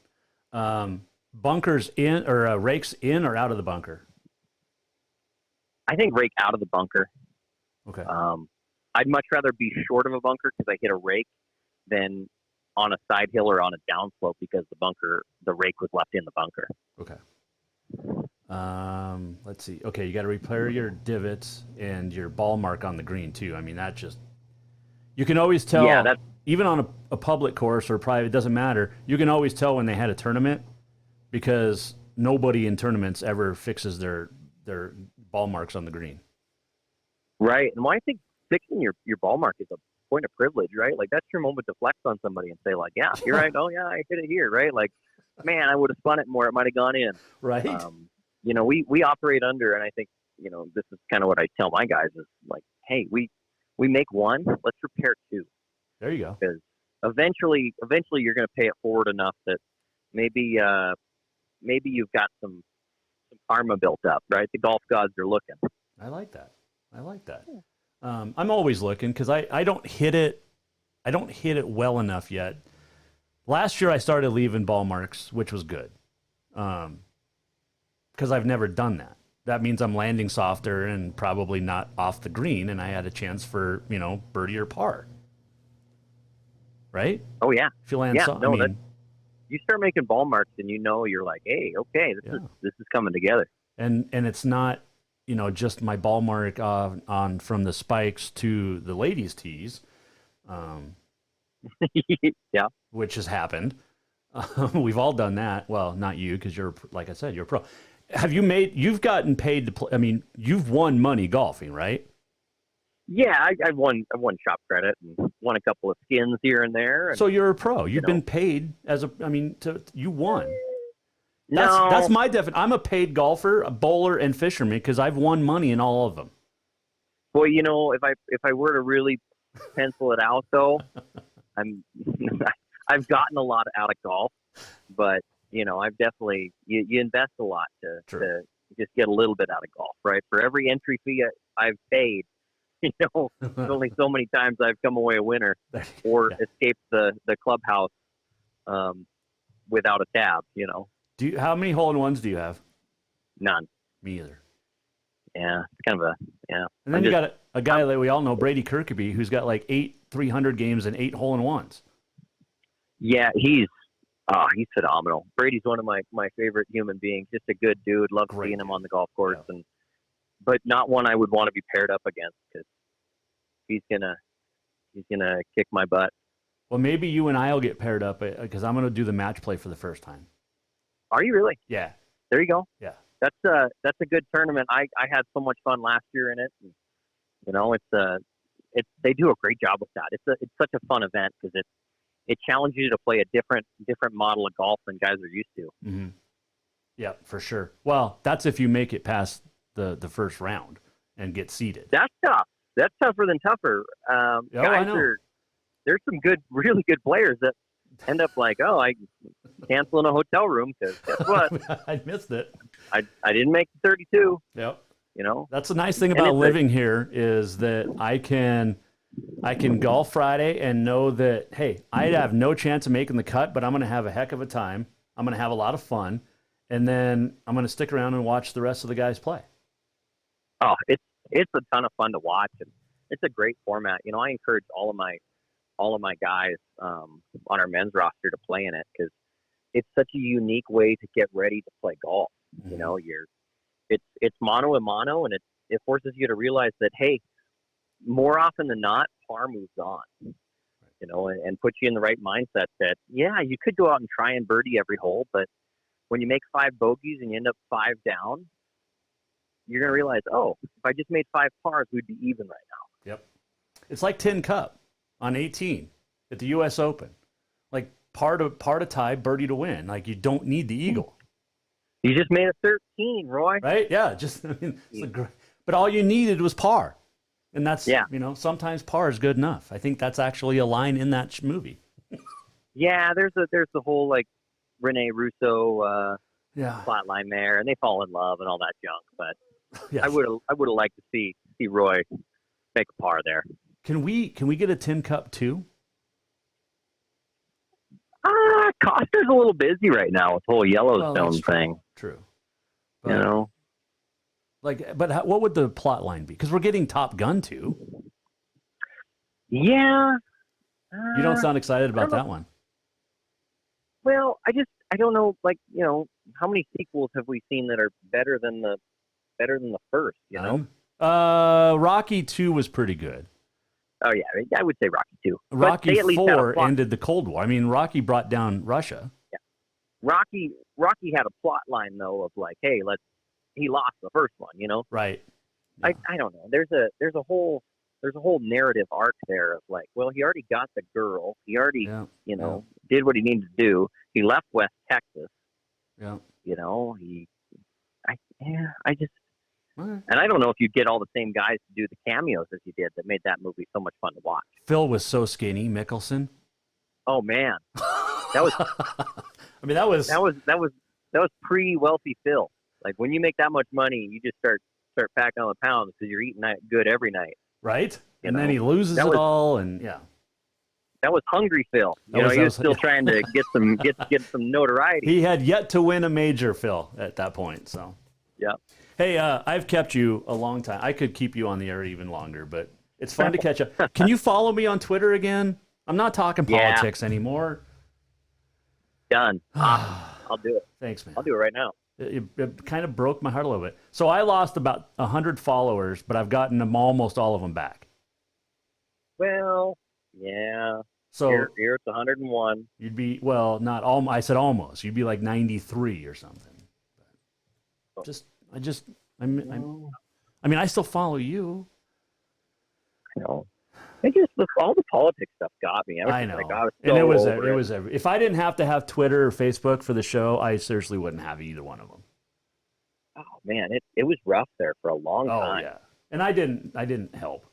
Bunkers in or rakes in or out of the bunker? I think rake out of the bunker. Okay. I'd much rather be short of a bunker because I hit a rake than on a side hill or on a downslope because the rake was left in the bunker. Okay. Let's see. Okay, you got to repair your divots and your ball mark on the green too. I mean, you can always tell. Yeah, even on a public course or private, it doesn't matter. You can always tell when they had a tournament because nobody in tournaments ever fixes their ball marks on the green. Right, and I think fixing your ball mark is a point of privilege, right? Like that's your moment to flex on somebody and say like, yeah, you're right. Oh yeah, I hit it here, right? Like, man, I would have spun it more. It might have gone in. Right. We operate under, and I think, this is kind of what I tell my guys is like, hey, we make one, let's repair 2. There you go. Because eventually you're going to pay it forward enough that maybe you've got some karma built up, right? The golf gods are looking. I like that. I'm always looking because I don't hit it well enough yet. Last year I started leaving ball marks, which was good. Because I've never done that. That means I'm landing softer and probably not off the green, and I had a chance for, birdie or par. Right? Oh yeah. If you land you start making ball marks and you're like, hey, okay, this is coming together. And it's not, just my ball mark on from the spikes to the ladies' tees. Yeah. Which has happened. We've all done that. Well, not you, because you're, like I said, you're a pro. You've gotten paid to play. I mean, you've won money golfing, right? Yeah, I've won shop credit and won a couple of skins here and there. And, so you're a pro. You've been paid you won. No. That's my definition. I'm a paid golfer, a bowler, and fisherman because I've won money in all of them. Well, if I were to really pencil it out, though, I've gotten a lot out of golf, but I've definitely you invest a lot to just get a little bit out of golf, right? For every entry fee I've paid, there's only so many times I've come away a winner or escaped the clubhouse without a tab. How many hole-in-ones do you have? None. Me either. Yeah, it's kind of And then you got a guy that we all know, Brady Kirkby, who's got like 8 300 games and 8 hole-in-ones. Yeah, he's phenomenal. Brady's one of my favorite human beings. Just a good dude. Love seeing him on the golf course, but not one I would want to be paired up against because he's gonna kick my butt. Well, maybe you and I will get paired up because I'm gonna do the match play for the first time. Are you really? Yeah. There you go. Yeah. That's a good tournament. I had so much fun last year in it. And, they do a great job with that. It's such a fun event because it challenges you to play a different model of golf than guys are used to. Mm-hmm. Yeah, for sure. Well, that's if you make it past the first round and get seeded. That's tough. That's tougher than tougher. Guys there's some really good players that end up like, I canceling a hotel room because guess what? I missed it. I didn't make the 32. Yep. you know. That's the nice thing about living here is that I can golf Friday and know that, hey, I have no chance of making the cut, but I'm going to have a heck of a time. I'm going to have a lot of fun, and then I'm going to stick around and watch the rest of the guys play. Oh, it's a ton of fun to watch, and it's a great format. You know, I encourage all of my guys on our men's roster to play in it because it's such a unique way to get ready to play golf. You know, it's mano a mano, and it forces you to realize that, hey, more often than not, par moves on. You know, and puts you in the right mindset that, yeah, you could go out and try and birdie every hole, but when you make 5 bogeys and you end up 5 down, you're going to realize, oh, if I just made 5 pars, we'd be even right now. Yep. It's like Tin Cup on 18 at the U.S. Open. Like par to tie, birdie to win. Like you don't need the eagle. You just made a 13, Roy. Right? Yeah. Just, I mean, but all you needed was par. And that's, you know, sometimes par is good enough. I think that's actually a line in that movie. Yeah, there's the whole, like, Rene Russo plot line there, and they fall in love and all that junk. But Yes. I would have liked to see Roy make a par there. Can we get a Tin Cup too? Costa's a little busy right now with the whole Yellowstone thing. True. But, you know, like, but what would the plot line be? Because we're getting Top Gun too. Yeah. You don't sound excited about that one. Well, I don't know, like, you know, how many sequels have we seen that are better than the first, you know? Rocky 2 was pretty good. Oh yeah, I would say Rocky 2. Rocky 4 ended the Cold War. I mean, Rocky brought down Russia. Yeah. Rocky had a plot line though of like, hey, he lost the first one, you know? Right. Yeah. I don't know. There's a whole narrative arc there of like, well, he already got the girl. He already, you know, did what he needed to do. He left West Texas. Yeah. You know, and I don't know if you'd get all the same guys to do the cameos as you did that made that movie so much fun to watch. Phil was so skinny, Mickelson. Oh man, that was. I mean, that was pre-wealthy Phil. Like when you make that much money, you just start packing on the pounds because you're eating good every night. Right, and then he loses it all, and that was hungry Phil. He was still trying to get some notoriety. He had yet to win a major, Phil, at that point. So yeah. Hey, I've kept you a long time. I could keep you on the air even longer, but it's fun to catch up. Can you follow me on Twitter again? I'm not talking politics anymore. Done. I'll do it. Thanks, man. I'll do it right now. It kind of broke my heart a little bit. So I lost about 100 followers, but I've gotten almost all of them back. Well, yeah. So here it's 101. You'd be, well, not all. I said almost. You'd be like 93 or something. I mean, I still follow you. I know. I guess all the politics stuff got me. I know. Like, I was and it was if I didn't have to have Twitter or Facebook for the show, I seriously wouldn't have either one of them. Oh man, it was rough there for a long time. Oh yeah, and I didn't help.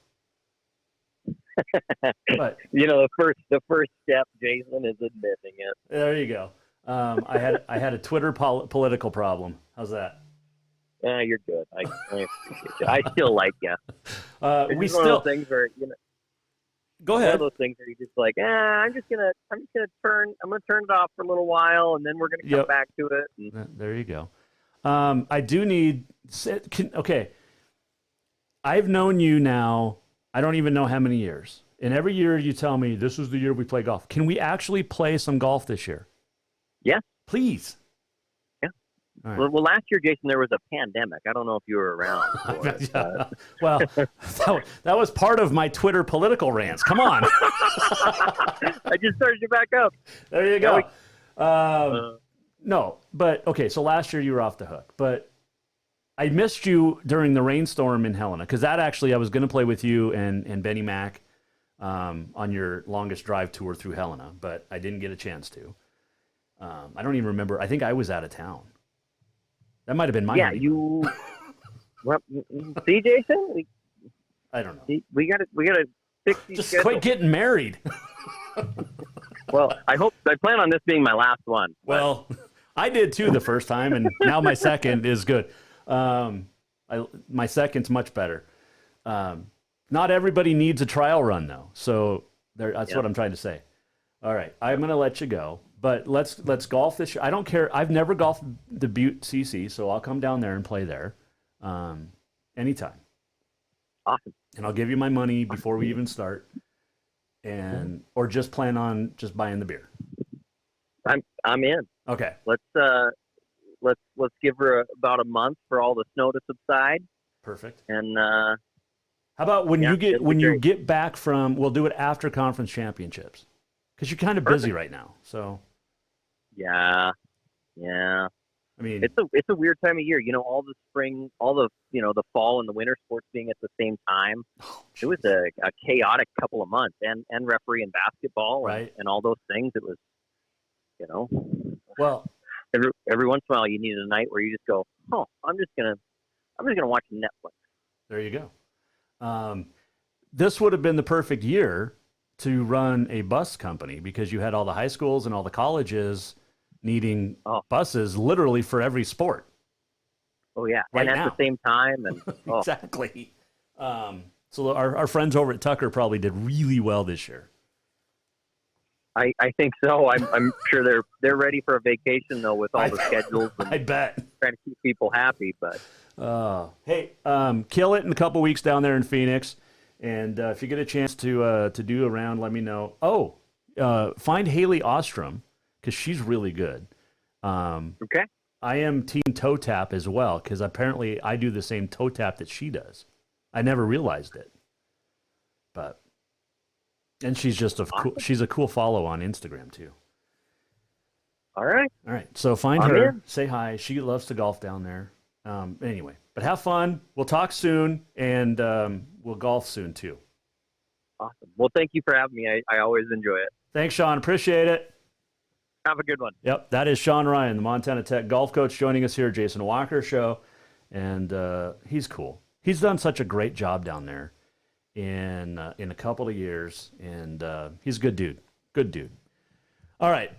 But you know, the first step, Jason, is admitting it. There you go. I had a Twitter political problem. How's that? Yeah, you're good. I appreciate you. I still like you. We still one of those things where, you know. Go ahead. One of those things where you're just like, I'm gonna turn it off for a little while, and then we're gonna come back to it. And... There you go. I do need. Okay. I've known you now. I don't even know how many years. And every year you tell me this is the year we play golf. Can we actually play some golf this year? Yeah. Please. Right. Well, last year, Jason, there was a pandemic. I don't know if you were around. Well, that was part of my Twitter political rants. Come on. I just started you back up. There you go. No, but okay. So last year you were off the hook, but I missed you during the rainstorm in Helena because that actually I was going to play with you and Benny Mac on your longest drive tour through Helena, but I didn't get a chance to. I don't even remember. I think I was out of town. That might have been my night. You. Well, see, Jason. I don't know. We got to fix these. Just schedules. quit getting married. Well, I plan on this being my last one. Well, I did too the first time, and now my second is good. My second's much better. Not everybody needs a trial run though, so that's what I'm trying to say. All right, I'm going to let you go. But let's golf this year. I don't care. I've never golfed the Butte CC, so I'll come down there and play there anytime. Awesome. And I'll give you my money before we even start, or just plan on just buying the beer. I'm in. Okay. Let's give her about a month for all the snow to subside. Perfect. And how about when you get back from? We'll do it after conference championships because you're kind of busy right now. So. Yeah. I mean, it's a weird time of year. All the spring, all the the fall and the winter sports being at the same time. It was a chaotic couple of months, and referee and basketball, right, and all those things. It was, Well, every once in a while you need a night where you just go, oh, I'm just gonna watch Netflix. There you go. This would have been the perfect year to run a bus company because you had all the high schools and all the colleges needing buses literally for every sport. Oh yeah, right and at now. the same time, and exactly. So our friends over at Tucker probably did really well this year. I think so. I'm sure they're ready for a vacation though with all the schedules. And I bet trying to keep people happy, but hey, kill it in a couple weeks down there in Phoenix, and if you get a chance to do a round, let me know. Find Haley Ostrom because she's really good. Okay. I am team toe tap as well because apparently I do the same toe tap that she does. I never realized it, and she's just she's a cool follow on Instagram too. All right. So find her, say hi. She loves to golf down there. Anyway, but have fun. We'll talk soon, and we'll golf soon too. Awesome. Well, thank you for having me. I always enjoy it. Thanks, Sean. Appreciate it. Have a good one. Yep, that is Sean Ryan, the Montana Tech golf coach, joining us here at Jason Walker Show, and he's cool. He's done such a great job down there in a couple of years, and he's a good dude. Good dude. All right,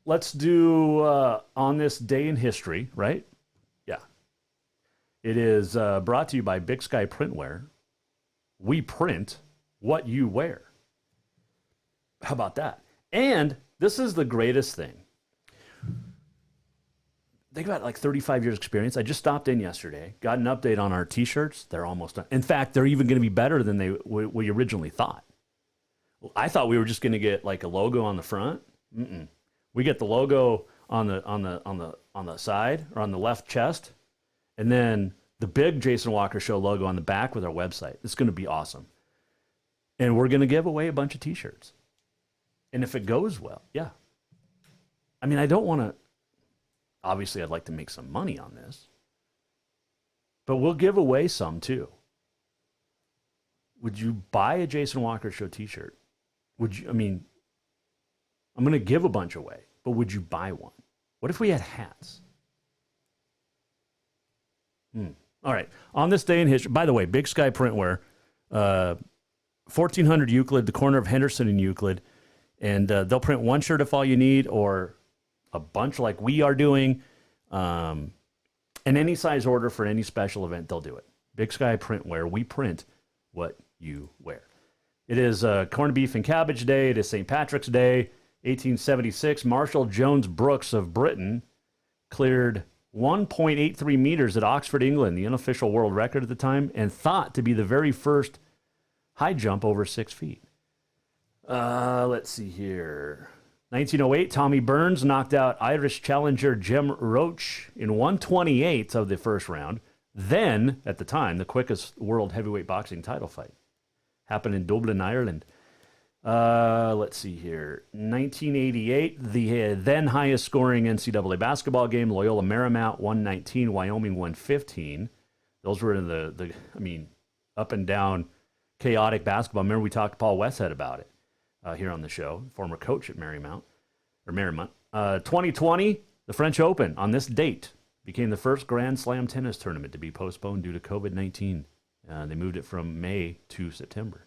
let's do on this day in history, right? Yeah. It is brought to you by Big Sky Printwear. We print what you wear. How about that? And this is the greatest thing. They got like 35 years experience. I just stopped in yesterday, got an update on our T-shirts. They're almost done. In fact, they're even going to be better than we originally thought. I thought we were just going to get like a logo on the front. We get the logo on the side or on the left chest, and then the big Jason Walker Show logo on the back with our website. It's going to be awesome. And we're going to give away a bunch of T-shirts. And if it goes well, yeah. I mean, I don't want to, obviously I'd like to make some money on this, but we'll give away some too. Would you buy a Jason Walker Show T-shirt? Would you, I mean, I'm going to give a bunch away, but would you buy one? What if we had hats? All right. On this day in history, by the way, Big Sky Printwear, 1400 Euclid, the corner of Henderson and Euclid. And they'll print one shirt if all you need, or a bunch like we are doing. And any size order for any special event, they'll do it. Big Sky Printwear, we print what you wear. It is Corned Beef and Cabbage Day. It is St. Patrick's Day. 1876, Marshall Jones Brooks of Britain cleared 1.83 meters at Oxford, England, the unofficial world record at the time, and thought to be the very first high jump over 6 feet. Let's see here. 1908, Tommy Burns knocked out Irish challenger Jim Roach in 1/28 of the first round. Then, at the time, the quickest world heavyweight boxing title fight. Happened in Dublin, Ireland. Let's see here. 1988, the then highest scoring NCAA basketball game, Loyola Marymount 119, Wyoming 115. Those were in the up and down chaotic basketball. Remember we talked to Paul Westhead about it here on the show, former coach at Marymount. 2020, the French Open on this date became the first Grand Slam tennis tournament to be postponed due to COVID-19. They moved it from May to September.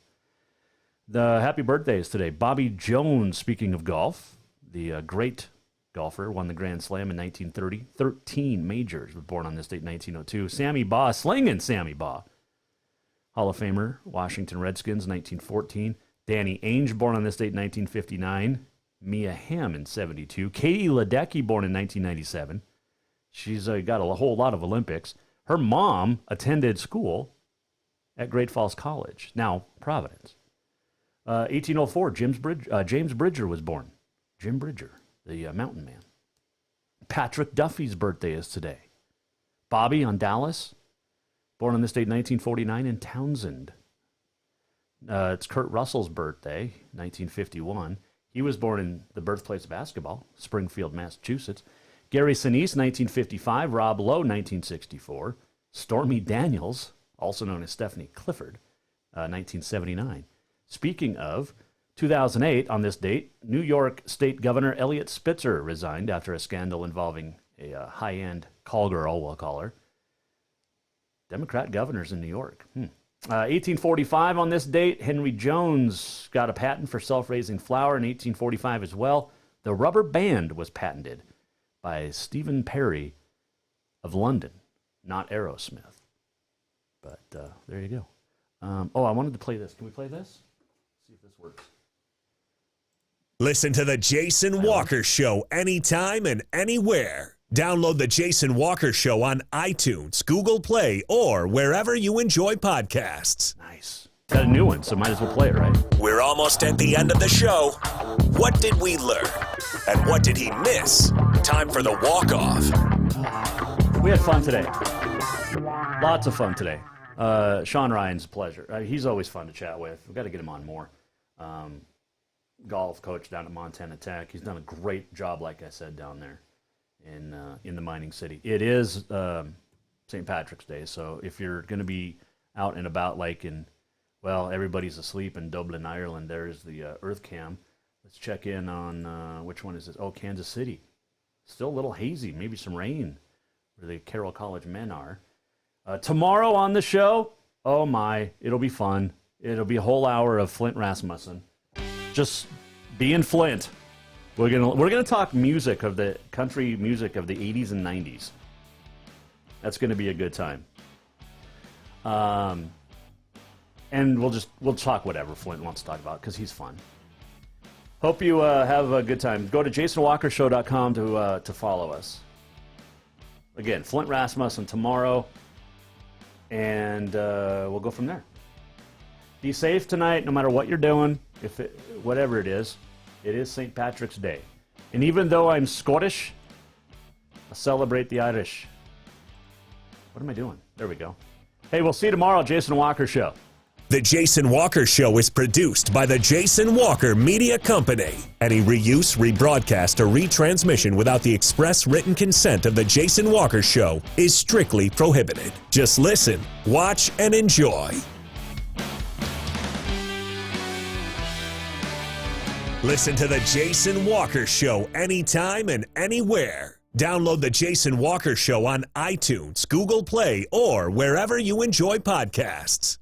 The happy birthdays today. Bobby Jones, speaking of golf, the great golfer, won the Grand Slam in 1930. 13 majors, was born on this date in 1902. Sammy Baugh, slinging Sammy Baugh. Hall of Famer, Washington Redskins, 1914. Danny Ainge, born on this date in 1959. Mia Hamm in 72. Katie Ledecky, born in 1997. She's got a whole lot of Olympics. Her mom attended school at Great Falls College, now Providence. 1804, James Bridger was born. Jim Bridger. the mountain man. Patrick Duffy's birthday is today. Bobby on Dallas, born on this date, 1949, in Townsend. It's Kurt Russell's birthday, 1951. He was born in the birthplace of basketball, Springfield, Massachusetts. Gary Sinise, 1955. Rob Lowe, 1964. Stormy Daniels, also known as Stephanie Clifford, 1979. Speaking of, 2008, on this date, New York State Governor Eliot Spitzer resigned after a scandal involving a high-end call girl, we'll call her. Democrat governors in New York. 1845, on this date, Henry Jones got a patent for self-raising flour in 1845 as well. The rubber band was patented by Stephen Perry of London, not Aerosmith. But there you go. I wanted to play this. Can we play this? See if this works. Listen to the Jason Walker Show anytime and anywhere. Download the Jason Walker Show on iTunes, Google Play, or wherever you enjoy podcasts. Nice. Got a new one, so might as well play it, right? We're almost at the end of the show. What did we learn? And what did he miss? Time for the walk-off. We had fun today. Lots of fun today. Sean Ryan's a pleasure. He's always fun to chat with. We've got to get him on more. Golf coach down at Montana Tech. He's done a great job, like I said, down there in the mining city. It is St. Patrick's Day, so if you're going to be out and about, like everybody's asleep in Dublin, Ireland, there's the Earth Cam. Let's check in on, which one is this? Oh, Kansas City. Still a little hazy, maybe some rain where the Carroll College men are. Tomorrow on the show, oh my, it'll be fun. It'll be a whole hour of Flint Rasmussen. Just being Flint. We're gonna talk music of the country music of the 80s and 90s. That's gonna be a good time. And we'll talk whatever Flint wants to talk about because he's fun. Hope you have a good time. Go to JasonWalkerShow.com to follow us. Again, Flint Rasmussen tomorrow, and we'll go from there. Be safe tonight, no matter what you're doing. Whatever it is St. Patrick's Day. And even though I'm Scottish, I celebrate the Irish. What am I doing? There we go. Hey, we'll see you tomorrow, Jason Walker Show. The Jason Walker Show is produced by the Jason Walker Media Company. Any reuse, rebroadcast, or retransmission without the express written consent of the Jason Walker Show is strictly prohibited. Just listen, watch, and enjoy. Listen to the Jason Walker Show anytime and anywhere. Download the Jason Walker Show on iTunes, Google Play, or wherever you enjoy podcasts.